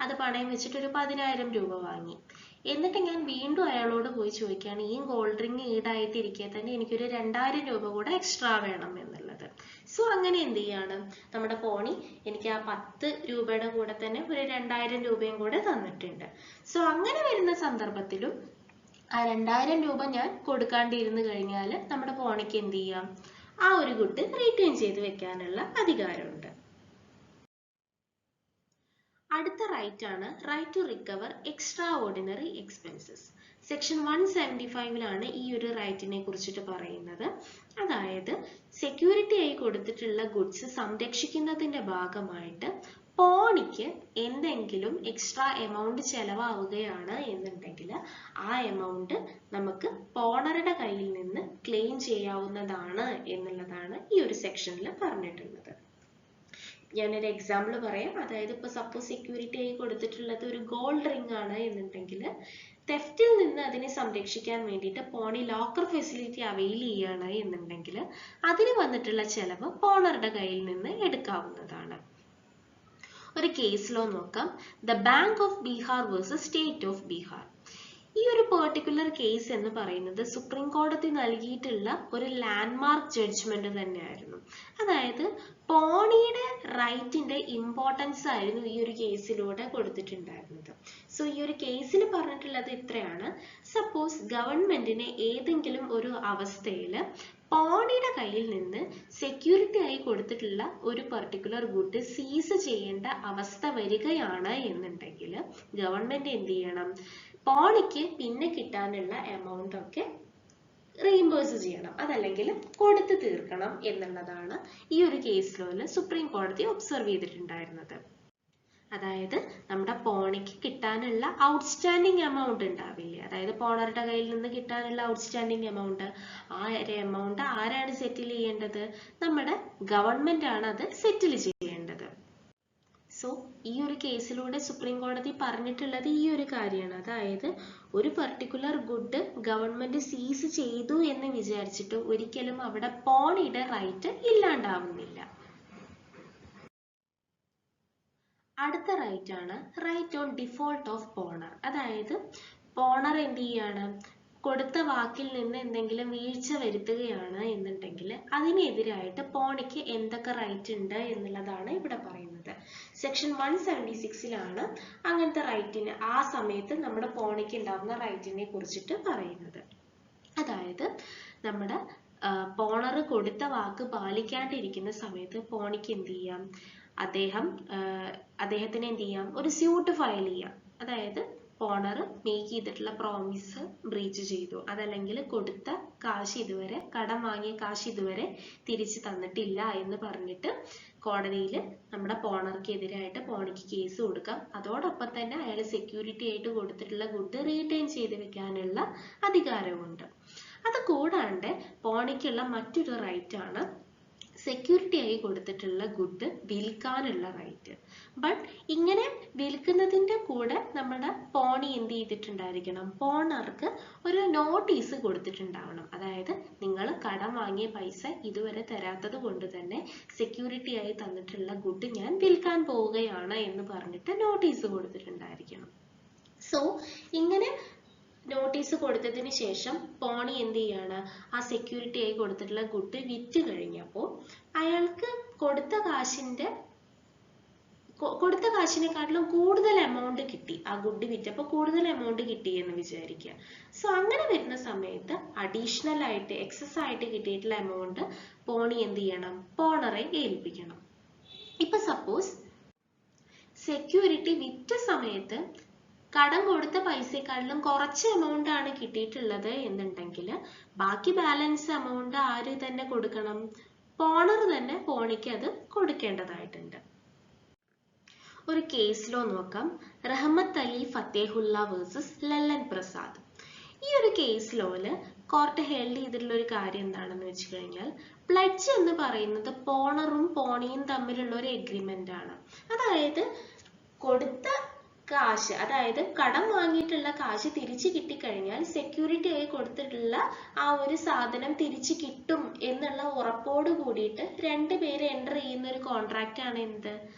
A: അത് പണയം വെച്ചിട്ട് ഒരു 10,000 രൂപ വാങ്ങി. എന്നിട്ട് ഞാൻ വീണ്ടും അയാളോട് പോയി ചോദിക്കുകയാണ്, ഈ ഗോൾഡ് റിങ് ഈടായിട്ടിരിക്കെ തന്നെ എനിക്കൊരു 2,000 രൂപ കൂടെ എക്സ്ട്രാ വേണം എന്നുള്ളത്. സോ അങ്ങനെ എന്ത് ചെയ്യാണ്? നമ്മുടെ പോണി എനിക്ക് ആ 10 രൂപയുടെ കൂടെ തന്നെ ഒരു 2,000 രൂപയും കൂടെ തന്നിട്ടുണ്ട്. സോ അങ്ങനെ വരുന്ന സന്ദർഭത്തിലും ആ 2,000 രൂപ ഞാൻ കൊടുക്കാണ്ടിരുന്നു കഴിഞ്ഞാൽ നമ്മുടെ പോണിക്ക് എന്ത് ചെയ്യാം? ആ ഒരു ഗുഡ് റീറ്റെയിൻ ചെയ്ത് വെക്കാനുള്ള അധികാരമുണ്ട്. അടുത്ത റൈറ്റ് ആണ് right to recover extraordinary expenses. Section 175 ഈ ഒരു റൈറ്റിനെ കുറിച്ചിട്ട് പറയുന്നത്. അതായത് സെക്യൂരിറ്റി ആയി കൊടുത്തിട്ടുള്ള ഗുഡ്സ് സംരക്ഷിക്കുന്നതിന്റെ ഭാഗമായിട്ട് പോണിക്ക് എന്തെങ്കിലും എക്സ്ട്രാ എമൗണ്ട് ചെലവാവുകയാണ് എന്നുണ്ടെങ്കിൽ ആ എമൗണ്ട് നമുക്ക് പോണറുടെ കയ്യിൽ നിന്ന് ക്ലെയിം ചെയ്യാവുന്നതാണ് എന്നുള്ളതാണ് ഈ ഒരു സെക്ഷനിൽ പറഞ്ഞിട്ടുള്ളത്. ഞാനൊരു എക്സാമ്പിൾ പറയാം. അതായത് ഇപ്പോൾ സപ്പോസ് സെക്യൂരിറ്റി ആയി കൊടുത്തിട്ടുള്ളത് ഒരു ഗോൾഡ് റിംഗ് ആണ് എന്നുണ്ടെങ്കിൽ തെഫ്റ്റിൽ നിന്ന് അതിനെ സംരക്ഷിക്കാൻ വേണ്ടിയിട്ട് പോണി ലോക്കർ ഫെസിലിറ്റി അവൈൽ ചെയ്യുകയാണ് എന്നുണ്ടെങ്കിൽ അതിന് വന്നിട്ടുള്ള ചെലവ് പോണറുടെ കയ്യിൽ നിന്ന് എടുക്കാവുന്നതാണ്. ഒരു കേസ് ലോ നോക്കാം. The bank of Bihar versus state of Bihar. ഈ ഒരു പെർട്ടിക്കുലർ കേസ് എന്ന് പറയുന്നത് സുപ്രീം കോടതി നൽകിയിട്ടുള്ള ഒരു ലാൻഡ്മാർക്ക് ജഡ്ജ്മെന്റ് തന്നെയായിരുന്നു. അതായത് പോണിയുടെ റൈറ്റിന്റെ ഇമ്പോർട്ടൻസ് ആയിരുന്നു ഈ ഒരു കേസിലൂടെ കൊടുത്തിട്ടുണ്ടായിരുന്നത്. സോ ഈ ഒരു കേസിൽ പറഞ്ഞിട്ടുള്ളത് ഇത്രയാണ്. സപ്പോസ് ഗവൺമെന്റിന് ഏതെങ്കിലും ഒരു അവസ്ഥയിൽ പോണിയുടെ കയ്യിൽ നിന്ന് സെക്യൂരിറ്റി ആയി കൊടുത്തിട്ടുള്ള ഒരു പർട്ടിക്കുലർ ഗുഡ് സീസ് ചെയ്യേണ്ട അവസ്ഥ വരികയാണ് എന്നുണ്ടെങ്കിൽ ഗവൺമെന്റ് എന്ത് ചെയ്യണം? പോണിക്ക് പിന്നെ കിട്ടാനുള്ള എമൗണ്ട് ഒക്കെ റീഇംബേഴ്സ് ചെയ്യണം, അതല്ലെങ്കിൽ കൊടുത്തു തീർക്കണം എന്നുള്ളതാണ് ഈ ഒരു കേസ് ലോയിൽ സുപ്രീം കോടതി ഒബ്സർവ് ചെയ്തിട്ടുണ്ടായിരുന്നത്. അതായത് നമ്മുടെ പോണിക്ക് കിട്ടാനുള്ള ഔട്ട്സ്റ്റാൻഡിങ് എമൗണ്ട് ഉണ്ടാവില്ലേ, അതായത് പോണറുടെ കയ്യിൽ നിന്ന് കിട്ടാനുള്ള ഔട്ട്സ്റ്റാൻഡിങ് എമൗണ്ട്, ആ ഒരു എമൗണ്ട് ആരാണ് സെറ്റിൽ ചെയ്യേണ്ടത്? നമ്മുടെ ഗവൺമെന്റ് ആണ് അത് സെറ്റിൽ ചെയ്യേണ്ടത്. സോ ഈ ഒരു കേസിലൂടെ സുപ്രീം കോടതി പറഞ്ഞിട്ടുള്ളത് ഈ ഒരു കാര്യമാണ്. അതായത് ഒരു പർട്ടിക്കുലർ ഗുഡ് ഗവൺമെന്റ് സീസ് ചെയ്തു എന്ന് വിചാരിച്ചിട്ട് ഒരിക്കലും അവിടെ പോണിയുടെ റൈറ്റ് ഇല്ലാണ്ടാവുന്നില്ല. അടുത്ത റൈറ്റ് ആണ് right on default of pawnor. അതായത് പോണർ എന്ത് ചെയ്യാണ്? കൊടുത്ത വാക്കിൽ നിന്ന് എന്തെങ്കിലും വീഴ്ച വരുത്തുകയാണ് എന്നുണ്ടെങ്കിൽ അതിനെതിരായിട്ട് പോണിക്ക് എന്തൊക്കെ റൈറ്റ് ഉണ്ട് എന്നുള്ളതാണ് ഇവിടെ പറയുന്നത്. സെക്ഷൻ 176 അങ്ങനത്തെ റൈറ്റിന് ആ സമയത്ത് നമ്മുടെ പോണിക്ക് ഉണ്ടാകുന്ന റൈറ്റിനെ കുറിച്ചിട്ട് പറയുന്നത്. അതായത് നമ്മുടെ പോണർ കൊടുത്ത വാക്ക് പാലിക്കാണ്ടിരിക്കുന്ന സമയത്ത് പോണിക്ക് എന്ത് ചെയ്യാം? അദ്ദേഹത്തിന് എന്ത് ചെയ്യാം? ഒരു സ്യൂട്ട് ഫയൽ ചെയ്യാം. അതായത് പോണർ മേക്ക് ചെയ്തിട്ടുള്ള പ്രോമിസ് ബ്രീച്ച് ചെയ്തു, അതല്ലെങ്കിൽ കൊടുത്ത കാശ് ഇതുവരെ, കടം വാങ്ങിയ കാശ് ഇതുവരെ തിരിച്ചു തന്നിട്ടില്ല എന്ന് പറഞ്ഞിട്ട് കോടതിയിൽ നമ്മുടെ പോണർക്കെതിരായിട്ട് പോണിക്ക് കേസ് കൊടുക്കാം. അതോടൊപ്പം തന്നെ അയാൾ സെക്യൂരിറ്റി ആയിട്ട് കൊടുത്തിട്ടുള്ള ഗുഡ് റീറ്റെയിൻ ചെയ്ത് വെക്കാനുള്ള അധികാരമുണ്ട്. അത് കൂടാണ്ട് പോണിക്കുള്ള മറ്റൊരു റൈറ്റ് ആണ് സെക്യൂരിറ്റി ആയി കൊടുത്തിട്ടുള്ള ഗുഡ് വിൽക്കാനുള്ള റൈറ്റ്. ബട്ട് ഇങ്ങനെ വിൽക്കുന്നതിൻ്റെ കൂടെ നമ്മുടെ പോണി എന്ത് ചെയ്തിട്ടുണ്ടായിരിക്കണം, പോണർക്ക് ഒരു നോട്ടീസ് കൊടുത്തിട്ടുണ്ടാവണം. അതായത് നിങ്ങൾ കടം വാങ്ങിയ പൈസ ഇതുവരെ തരാത്തത് കൊണ്ട് തന്നെ സെക്യൂരിറ്റി ആയി തന്നിട്ടുള്ള ഗുഡ് ഞാൻ വിൽക്കാൻ പോവുകയാണ് എന്ന് പറഞ്ഞിട്ട് നോട്ടീസ് കൊടുത്തിട്ടുണ്ടായിരിക്കണം. സോ ഇങ്ങനെ നോട്ടീസ് കൊടുത്തതിന് ശേഷം പോണി എന്ത് ചെയ്യാണ്, ആ സെക്യൂരിറ്റി ആയി കൊടുത്തിട്ടുള്ള ഗുഡ് വിറ്റ് കഴിഞ്ഞപ്പോൾ അയാൾക്ക് കൊടുത്ത കാശിനെക്കാട്ടിലും കൂടുതൽ എമൗണ്ട് കിട്ടി. ആ ഗുഡ് വിറ്റപ്പോൾ കൂടുതൽ എമൗണ്ട് കിട്ടി എന്ന് വിചാരിക്കുക. സോ അങ്ങനെ വരുന്ന സമയത്ത് അഡീഷണൽ ആയിട്ട് എക്സസ് ആയിട്ട് കിട്ടിയിട്ടുള്ള എമൗണ്ട് പോണി എന്ത് ചെയ്യണം, പോണറെ ഏൽപ്പിക്കണം. ഇപ്പൊ സപ്പോസ് സെക്യൂരിറ്റി വിറ്റ സമയത്ത് കടം കൊടുത്ത പൈസയെക്കാട്ടിലും കുറച്ച് എമൗണ്ട് ആണ് കിട്ടിയിട്ടുള്ളത് എന്നുണ്ടെങ്കിൽ ബാക്കി ബാലൻസ് എമൗണ്ട് ആര് തന്നെ കൊടുക്കണം, പോണർ തന്നെ പോണിക്ക് അത് കൊടുക്കേണ്ടതായിട്ടുണ്ട്. ഒരു കേസ് ലോ നോക്കാം. റഹ്മത്ത് അലി ഫത്തേഹുല്ല വേഴ്സസ് ലല്ലൻ പ്രസാദ്. ഈ ഒരു കേസ് ലോയില് കോർട്ട് ഹെൽഡ് ചെയ്തിട്ടുള്ള ഒരു കാര്യം എന്താണെന്ന് വെച്ച് കഴിഞ്ഞാൽ, പ്ലഡ്ജ് എന്ന് പറയുന്നത് പോണറും പോണിയും തമ്മിലുള്ള ഒരു എഗ്രിമെന്റ് ആണ്. അതായത് കൊടുത്ത കാശ്, അതായത് കടം വാങ്ങിയിട്ടുള്ള കാശ് തിരിച്ചു കിട്ടിക്കഴിഞ്ഞാൽ സെക്യൂരിറ്റി ആയി കൊടുത്തിട്ടുള്ള ആ ഒരു സാധനം തിരിച്ചു കിട്ടും എന്നുള്ള ഉറപ്പോട് കൂടിയിട്ട് രണ്ടുപേര് എൻ്റർ ചെയ്യുന്ന ഒരു കോൺട്രാക്റ്റ് ആണ് എന്ത്,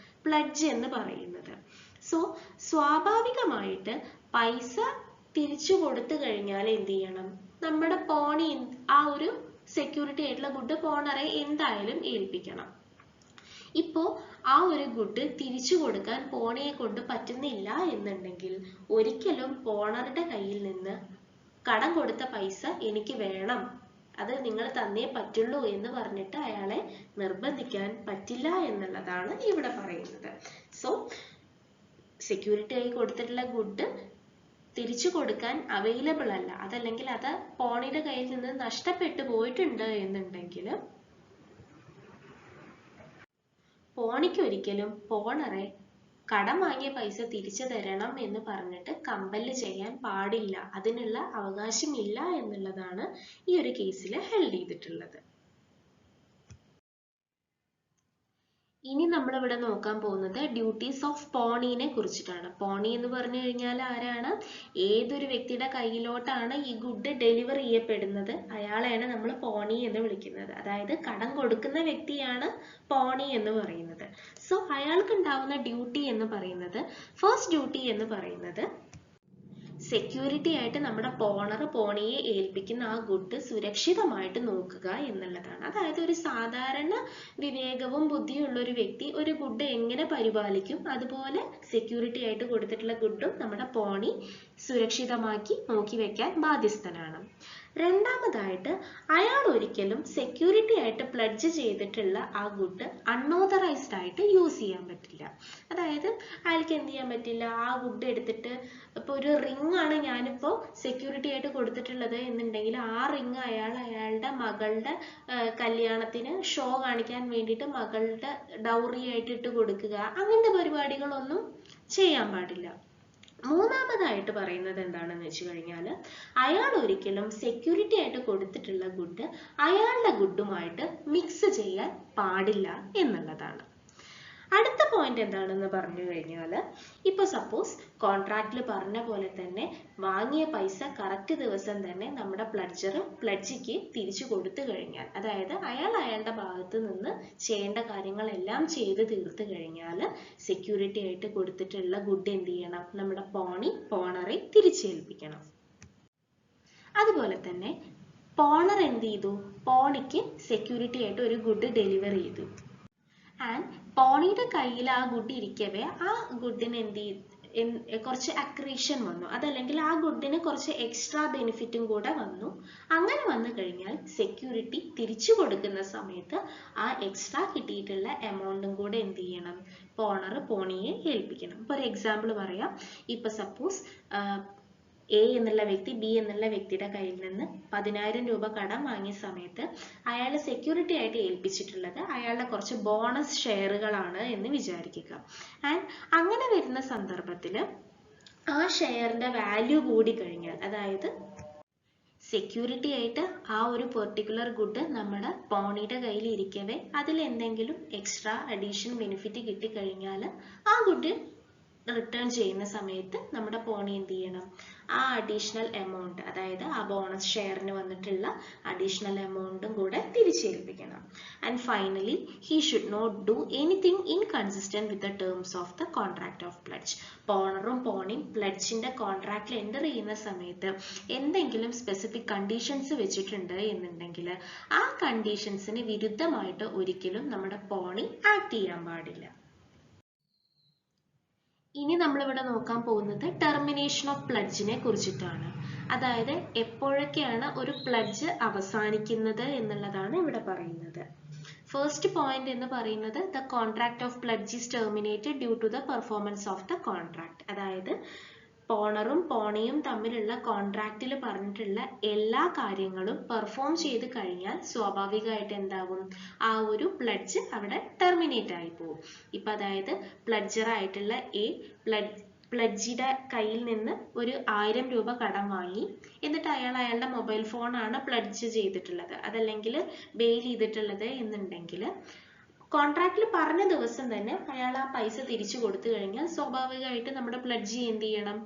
A: പ്ലഡ്ജ് എന്ന് പറയുന്നത്. സോ സ്വാഭാവികമായിട്ട് പൈസ തിരിച്ചു കൊടുത്തു കഴിഞ്ഞാൽ എന്ത് ചെയ്യണം, നമ്മുടെ പോണി ആ ഒരു സെക്യൂരിറ്റി ആയിട്ടുള്ള ഗുഡ് പോണറെ എന്തായാലും ഏൽപ്പിക്കണം. ഇപ്പോ ആ ഒരു ഗുഡ് തിരിച്ചു കൊടുക്കാൻ പോണിയെ കൊണ്ട് പറ്റുന്നില്ല എന്നുണ്ടെങ്കിൽ ഒരിക്കലും പോണറുടെ കയ്യിൽ നിന്ന് കടം കൊടുത്ത പൈസ എനിക്ക് വേണം, അത് നിങ്ങൾ തന്നേ പറ്റുള്ളൂ എന്ന് പറഞ്ഞിട്ട് അയാളെ നിർബന്ധിക്കാൻ പറ്റില്ല എന്നുള്ളതാണ് ഇവിടെ പറയുന്നത്. സോ സെക്യൂരിറ്റി ആയി കൊടുത്തിട്ടുള്ള ഗുഡ് തിരിച്ചു കൊടുക്കാൻ അവൈലബിൾ അല്ല, അതല്ലെങ്കിൽ അത് പോണിയുടെ കയ്യിൽ നിന്ന് നഷ്ടപ്പെട്ടു പോയിട്ടുണ്ട് എന്നുണ്ടെങ്കിൽ പോണിക്ക് ഒരിക്കലും പോണറെ കടം വാങ്ങിയ പൈസ തിരിച്ചു തരണം എന്ന് പറഞ്ഞിട്ട് കമ്പല് ചെയ്യാൻ പാടില്ല, അതിനുള്ള അവകാശമില്ല എന്നുള്ളതാണ് ഈ ഒരു കേസിൽ ഹെൽഡ് ചെയ്തിട്ടുള്ളത്. ഇനി നമ്മൾ ഇവിടെ നോക്കാൻ പോകുന്നത് ഡ്യൂട്ടീസ് ഓഫ് പോണീനെ കുറിച്ചിട്ടാണ്. പോണി എന്ന് പറഞ്ഞു കഴിഞ്ഞാൽ ആരാണ്, ഏതൊരു വ്യക്തിയുടെ കയ്യിലോട്ടാണ് ഈ ഗുഡ് ഡെലിവർ ചെയ്യപ്പെടുന്നത് അയാളെയാണ് നമ്മൾ പോണി എന്ന് വിളിക്കുന്നത്. അതായത് കടം കൊടുക്കുന്ന വ്യക്തിയാണ് പോണി എന്ന് പറയുന്നത്. സോ അയാൾക്ക് ഉണ്ടാവുന്ന ഡ്യൂട്ടി എന്ന് പറയുന്നത്, ഫസ്റ്റ് ഡ്യൂട്ടി എന്ന് പറയുന്നത് സെക്യൂരിറ്റി ആയിട്ട് നമ്മുടെ പോണർ പോണിയെ ഏൽപ്പിക്കുന്ന ആ ഗുഡ് സുരക്ഷിതമായിട്ട് നോക്കുക എന്നുള്ളതാണ്. അതായത് ഒരു സാധാരണ വിവേകവും ബുദ്ധിയുള്ള ഒരു വ്യക്തി ഒരു ഗുഡ് എങ്ങനെ പരിപാലിക്കും അതുപോലെ സെക്യൂരിറ്റി ആയിട്ട് കൊടുത്തിട്ടുള്ള ഗുഡും നമ്മുടെ പോണി സുരക്ഷിതമാക്കി നോക്കി വെക്കാൻ ബാധ്യസ്ഥനാണ്. രണ്ടാമതായിട്ട് അയാൾ ഒരിക്കലും സെക്യൂരിറ്റി ആയിട്ട് പ്ലഡ്ജ് ചെയ്തിട്ടുള്ള ആ ഗുഡ് അൺഓതറൈസ്ഡ് ആയിട്ട് യൂസ് ചെയ്യാൻ പറ്റില്ല. അതായത് അയാൾക്ക് എന്ത് ചെയ്യാൻ പറ്റില്ല, ആ ഗുഡ് എടുത്തിട്ട് ഇപ്പോൾ ഒരു റിംഗ് ആണ് ഞാനിപ്പോൾ സെക്യൂരിറ്റി ആയിട്ട് കൊടുത്തിട്ടുള്ളത് എന്നുണ്ടെങ്കിൽ ആ റിംഗ് അയാളുടെ മകളുടെ കല്യാണത്തിന് ഷോ കാണിക്കാൻ വേണ്ടിയിട്ട് മകളുടെ ഡൗറി ആയിട്ട് ഇട്ട് കൊടുക്കുക, അങ്ങനത്തെ പരിപാടികളൊന്നും ചെയ്യാൻ പാടില്ല. മൂന്നാമതായിട്ട് പറയുന്നത് എന്താണെന്ന് വെച്ച് കഴിഞ്ഞാൽ അയാൾ ഒരിക്കലും സെക്യൂരിറ്റി ആയിട്ട് കൊടുത്തിട്ടുള്ള ഗുഡ് അയാളുടെ ഗുഡുമായിട്ട് മിക്സ് ചെയ്യാൻ പാടില്ല എന്നുള്ളതാണ്. അടുത്ത പോയിന്റ് എന്താണെന്ന് പറഞ്ഞു കഴിഞ്ഞാൽ, ഇപ്പോൾ സപ്പോസ് കോൺട്രാക്റ്റിൽ പറഞ്ഞ പോലെ തന്നെ വാങ്ങിയ പൈസ കറക്റ്റ് ദിവസം തന്നെ നമ്മുടെ പ്ലഡ്ജിക്ക് തിരിച്ചു കൊടുത്തു കഴിഞ്ഞാൽ, അതായത് അയാളുടെ ഭാഗത്ത് നിന്ന് ചെയ്യേണ്ട കാര്യങ്ങളെല്ലാം ചെയ്ത് തീർത്തു കഴിഞ്ഞാൽ സെക്യൂരിറ്റി ആയിട്ട് കൊടുത്തിട്ടുള്ള ഗുഡ് എന്ത് ചെയ്യണം, നമ്മുടെ പോണറെ തിരിച്ചേൽപ്പിക്കണം. അതുപോലെ തന്നെ പോണർ എന്ത് ചെയ്തു, പോണിക്ക് സെക്യൂരിറ്റി ആയിട്ട് ഒരു ഗുഡ് ഡെലിവർ ചെയ്തു. ആൻഡ് പോണിയുടെ കയ്യിൽ ആ ഗുഡ് ഇരിക്കവേ ആ ഗുഡിന് കുറച്ച് അക്രീഷൻ വന്നു, അതല്ലെങ്കിൽ ആ ഗുഡിന് കുറച്ച് എക്സ്ട്രാ ബെനിഫിറ്റും കൂടെ വന്നു. അങ്ങനെ വന്നു കഴിഞ്ഞാൽ സെക്യൂരിറ്റി തിരിച്ചു കൊടുക്കുന്ന സമയത്ത് ആ എക്സ്ട്രാ കിട്ടിയിട്ടുള്ള എമൗണ്ടും കൂടെ എന്ത് ചെയ്യണം, പോണിയെ ഏൽപ്പിക്കണം. ഇപ്പോൾ ഒരു എക്സാമ്പിൾ പറയാം. ഇപ്പോൾ സപ്പോസ് എ എന്നുള്ള വ്യക്തി ബി എന്നുള്ള വ്യക്തിയുടെ കയ്യിൽ നിന്ന് 10,000 രൂപ കടം വാങ്ങിയ സമയത്ത് അയാൾ സെക്യൂരിറ്റി ആയിട്ട് ഏൽപ്പിച്ചിട്ടുള്ളത് അയാളുടെ കുറച്ച് ബോണസ് ഷെയറുകളാണ് എന്ന് വിചാരിക്കുക. ആൻഡ് അങ്ങനെ വരുന്ന സന്ദർഭത്തിൽ ആ ഷെയറിന്റെ വാല്യൂ കൂടി കഴിഞ്ഞാൽ, അതായത് സെക്യൂരിറ്റി ആയിട്ട് ആ ഒരു പെർട്ടിക്കുലർ ഗുഡ് നമ്മുടെ പോണിയുടെ കയ്യിൽ ഇരിക്കവേ അതിൽ എന്തെങ്കിലും എക്സ്ട്രാ അഡീഷണൽ ബെനിഫിറ്റ് കിട്ടിക്കഴിഞ്ഞാൽ ആ ഗുഡ് റിട്ടേൺ ചെയ്യുന്ന സമയത്ത് നമ്മുടെ പോണി എന്ത് ചെയ്യണം, ആ അഡീഷണൽ എമൗണ്ട്, അതായത് ആ ബോണസ് ഷെയറിന് വന്നിട്ടുള്ള അഡീഷണൽ എമൗണ്ടും കൂടെ തിരിച്ചേൽപ്പിക്കണം. And finally he should not do anything inconsistent with the terms of the contract of pledge. പോണറും പോണിയും പ്ലഡ്ജിന്റെ കോൺട്രാക്റ്റിൽ എൻ്റർ ചെയ്യുന്ന സമയത്ത് എന്തെങ്കിലും സ്പെസിഫിക് കണ്ടീഷൻസ് വെച്ചിട്ടുണ്ട് എന്നുണ്ടെങ്കിൽ ആ കണ്ടീഷൻസിന് വിരുദ്ധമായിട്ട് ഒരിക്കലും നമ്മുടെ പോണി ആക്ട് ചെയ്യാൻ പാടില്ല. ഇനി നമ്മളിവിടെ നോക്കാൻ പോകുന്നത് ടെർമിനേഷൻ ഓഫ് പ്ലഡ്ജിനെ കുറിച്ചിട്ടാണ്. അതായത് എപ്പോഴൊക്കെയാണ് ഒരു പ്ലഡ്ജ് അവസാനിക്കുന്നത് എന്നുള്ളതാണ് ഇവിടെ പറയുന്നത്. ഫസ്റ്റ് പോയിന്റ് എന്ന് പറയുന്നത് the contract of pledge is terminated due to the performance of the contract. അതായത് പോണറും പോണിയും തമ്മിലുള്ള കോൺട്രാക്റ്റിൽ പറഞ്ഞിട്ടുള്ള എല്ലാ കാര്യങ്ങളും പെർഫോം ചെയ്ത് കഴിഞ്ഞാൽ സ്വാഭാവികമായിട്ട് എന്താകും, ആ ഒരു പ്ലഡ്ജ് അവിടെ ടെർമിനേറ്റ് ആയി പോകും. ഇപ്പം അതായത് പ്ലഡ്ജർ ആയിട്ടുള്ള എ പ്ലഡ്ജിയുടെ കയ്യിൽ നിന്ന് ഒരു 1000 രൂപ കടം വാങ്ങി, എന്നിട്ട് അയാളുടെ മൊബൈൽ ഫോണാണ് പ്ലഡ്ജ് ചെയ്തിട്ടുള്ളത്, അതല്ലെങ്കിൽ ബെയിൽ ചെയ്തിട്ടുള്ളത് എന്നുണ്ടെങ്കിൽ കോൺട്രാക്റ്റിൽ പറഞ്ഞ ദിവസം തന്നെ അയാൾ ആ പൈസ തിരിച്ചു കൊടുത്തു കഴിഞ്ഞാൽ സ്വാഭാവികമായിട്ട് നമ്മുടെ പ്ലഡ്ജി എന്ത് ചെയ്യണം,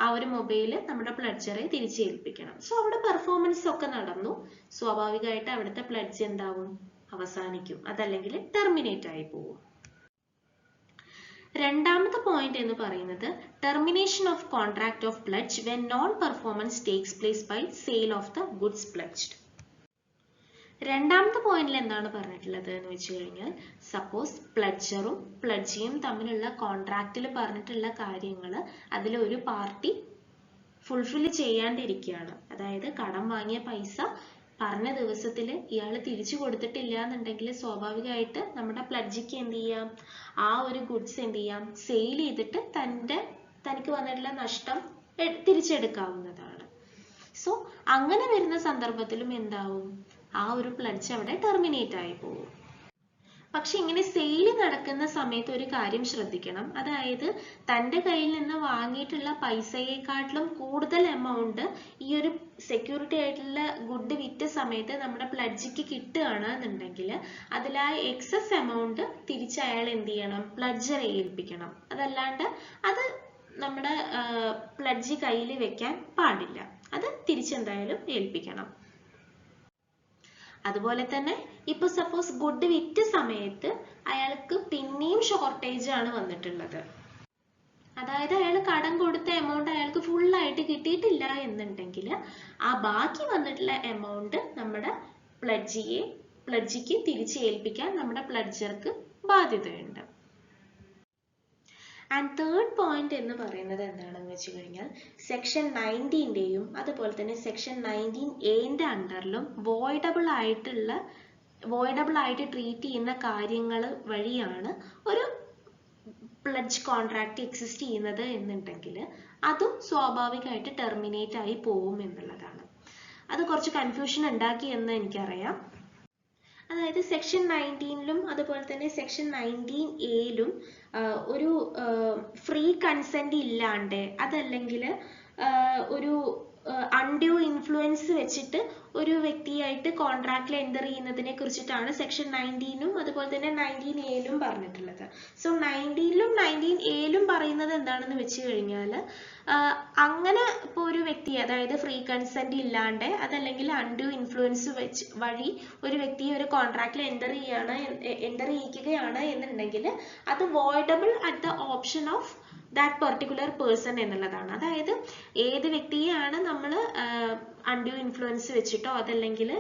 A: ആ ഒരു മൊബൈല് നമ്മുടെ പ്ലഡ്ജറെ തിരിച്ചേൽപ്പിക്കണം. സോ അവിടെ പെർഫോമൻസ് ഒക്കെ നടന്നു, സ്വാഭാവികമായിട്ട് അവിടുത്തെ പ്ലഡ്ജ് എന്താവും, അവസാനിക്കും, അതല്ലെങ്കിൽ ടെർമിനേറ്റ് ആയി പോകും. രണ്ടാമത്തെ പോയിന്റ് എന്ന് പറയുന്നത് termination of contract of pledge when non performance takes place by sale of the goods pledged. രണ്ടാമത്തെ പോയിന്റിൽ എന്താണ് പറഞ്ഞിട്ടുള്ളത് എന്ന് വെച്ച് കഴിഞ്ഞാൽ, സപ്പോസ് പ്ലഡ്ജറും പ്ലഡ്ജിയും തമ്മിലുള്ള കോൺട്രാക്റ്റിൽ പറഞ്ഞിട്ടുള്ള കാര്യങ്ങൾ അതിൽ ഒരു പാർട്ടി ഫുൾഫിൽ ചെയ്യാണ്ടിരിക്കുകയാണ്. അതായത് കടം വാങ്ങിയ പൈസ പറഞ്ഞ ദിവസത്തിൽ ഇയാൾ തിരിച്ചു കൊടുത്തിട്ടില്ല എന്നുണ്ടെങ്കിൽ സ്വാഭാവികമായിട്ട് നമ്മുടെ പ്ലഡ്ജിക്ക് എന്ത് ചെയ്യാം, ആ ഒരു ഗുഡ്സ് എന്ത് ചെയ്യാം, സെയിൽ ചെയ്തിട്ട് തനിക്ക് വന്നിട്ടുള്ള നഷ്ടം തിരിച്ചെടുക്കാവുന്നതാണ്. സോ അങ്ങനെ വരുന്ന സന്ദർഭത്തിലും എന്താവും, ആ ഒരു പ്ലഡ്ജ് അവിടെ ടെർമിനേറ്റ് ആയി പോകും. പക്ഷെ ഇങ്ങനെ സെയിൽ നടക്കുന്ന സമയത്ത് ഒരു കാര്യം ശ്രദ്ധിക്കണം, അതായത് തൻ്റെ കയ്യിൽ നിന്ന് വാങ്ങിയിട്ടുള്ള പൈസയെക്കാട്ടിലും കൂടുതൽ എമൗണ്ട് ഈ ഒരു സെക്യൂരിറ്റി ആയിട്ടുള്ള ഗുഡ് വിറ്റ സമയത്ത് നമ്മുടെ പ്ലഡ്ജിക്ക് കിട്ടുകയാണ് എന്നുണ്ടെങ്കിൽ അതിൽ ആ എക്സസ് എമൗണ്ട് തിരിച്ച് അയാൾ എന്ത് ചെയ്യണം, പ്ലഡ്ജറെ ഏൽപ്പിക്കണം. അതല്ലാണ്ട് അത് നമ്മുടെ പ്ലഡ്ജി കയ്യിൽ വെക്കാൻ പാടില്ല, അത് തിരിച്ചെന്തായാലും ഏൽപ്പിക്കണം. അതുപോലെ തന്നെ ഇപ്പൊ സപ്പോസ് ഗുഡ് വിറ്റ സമയത്ത് അയാൾക്ക് പിന്നെയും ഷോർട്ടേജ് ആണ് വന്നിട്ടുള്ളത്, അതായത് അയാൾ കടം കൊടുത്ത എമൗണ്ട് അയാൾക്ക് ഫുള്ളായിട്ട് കിട്ടിയിട്ടില്ല എന്നുണ്ടെങ്കിൽ ആ ബാക്കി വന്നിട്ടുള്ള എമൗണ്ട് നമ്മുടെ പ്ലഡ്ജിക്ക് തിരിച്ചേൽപ്പിക്കാൻ നമ്മുടെ പ്ലഡ്ജർക്ക് ബാധ്യതയുണ്ട്. ആൻഡ് തേർഡ് പോയിന്റ് എന്ന് പറയുന്നത് എന്താണെന്ന് വെച്ച് കഴിഞ്ഞാൽ, സെക്ഷൻ 19ന്റെയും അതുപോലെ തന്നെ സെക്ഷൻ 19A അണ്ടറിലും വോയിഡബിൾ ആയിട്ട് ട്രീറ്റ് ചെയ്യുന്ന കാര്യങ്ങൾ വഴിയാണ് ഒരു പ്ലഡ്ജ് കോൺട്രാക്ട് എക്സിസ്റ്റ് ചെയ്യുന്നത് എന്നുണ്ടെങ്കിൽ അതും സ്വാഭാവികമായിട്ട് ടെർമിനേറ്റ് ആയി പോകും എന്നുള്ളതാണ്. അത് കുറച്ച് കൺഫ്യൂഷൻ ഉണ്ടാക്കി എന്ന് എനിക്കറിയാം. അതായത് സെക്ഷൻ 19ലും അതുപോലെ തന്നെ സെക്ഷൻ 19A ഒരു ഫ്രീ കൺസെന്റ് ഇല്ലാണ്ട്, അതല്ലെങ്കിൽ ഒരു അൺഡ്യൂ ഇൻഫ്ലുവൻസ് വെച്ചിട്ട് ഒരു വ്യക്തിയായിട്ട് കോൺട്രാക്റ്റിൽ എൻ്റർ ചെയ്യുന്നതിനെ കുറിച്ചിട്ടാണ് സെക്ഷൻ 19നും അതുപോലെ തന്നെ 19A പറഞ്ഞിട്ടുള്ളത്. സോ 19ലും 19A പറയുന്നത് എന്താണെന്ന് വെച്ച് കഴിഞ്ഞാൽ, അങ്ങനെ ഇപ്പോൾ ഒരു വ്യക്തി, അതായത് ഫ്രീ കൺസെന്റ് ഇല്ലാണ്ട് അതല്ലെങ്കിൽ അൺഡ്യൂ ഇൻഫ്ലുവൻസ് വഴി ഒരു വ്യക്തിയെ ഒരു കോൺട്രാക്റ്റിൽ എൻ്റർ ചെയ്യിക്കുകയാണ് എന്നുണ്ടെങ്കിൽ അത് voidable at the option of that particular person എന്നുള്ളതാണ്. അതായത് ഏത് വ്യക്തിയെയാണ് നമ്മൾ അൺഡ്യൂ ഇൻഫ്ലുവൻസ് വെച്ചിട്ടോ അതല്ലെങ്കിൽ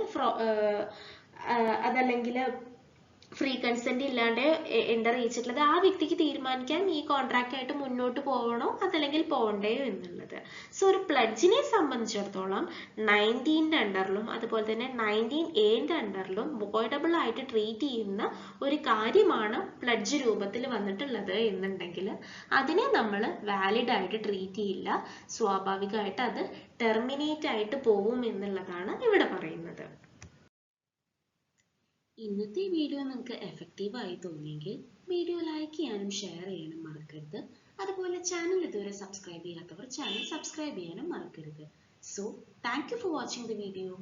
A: ഫ്രീ കൺസെന്റ് ഇല്ലാണ്ട് എൻ്റർ ചെയ്യിച്ചിട്ടുള്ളത്, ആ വ്യക്തിക്ക് തീരുമാനിക്കാൻ ഈ കോൺട്രാക്റ്റ് ആയിട്ട് മുന്നോട്ട് പോകണോ അതല്ലെങ്കിൽ പോകണ്ടയോ എന്നുള്ളത്. സോ ഒരു പ്ലഡ്ജിനെ സംബന്ധിച്ചിടത്തോളം 19ന്റെ അണ്ടറിലും അതുപോലെ തന്നെ 19A അണ്ടറിലും വോയിഡബിൾ ആയിട്ട് ട്രീറ്റ് ചെയ്യുന്ന ഒരു കാര്യമാണ് പ്ലഡ്ജ് രൂപത്തിൽ വന്നിട്ടുള്ളത് എന്നുണ്ടെങ്കിൽ അതിനെ നമ്മൾ വാലിഡ് ആയിട്ട് ട്രീറ്റ് ചെയ്യില്ല, സ്വാഭാവികമായിട്ട് അത് ടെർമിനേറ്റ് ആയിട്ട് പോകും എന്നുള്ളതാണ് ഇവിടെ പറയുന്നത്. ഇന്നത്തെ വീഡിയോ നിങ്ങൾക്ക് എഫക്റ്റീവായി തോന്നിയെങ്കിൽ വീഡിയോ ലൈക്ക് ചെയ്യാനും ഷെയർ ചെയ്യാനും മറക്കരുത്. അതുപോലെ ചാനൽ ഇതുവരെ സബ്സ്ക്രൈബ് ചെയ്യാത്തവർ ചാനൽ സബ്സ്ക്രൈബ് ചെയ്യാനും മറക്കരുത്. So thank you for watching the video.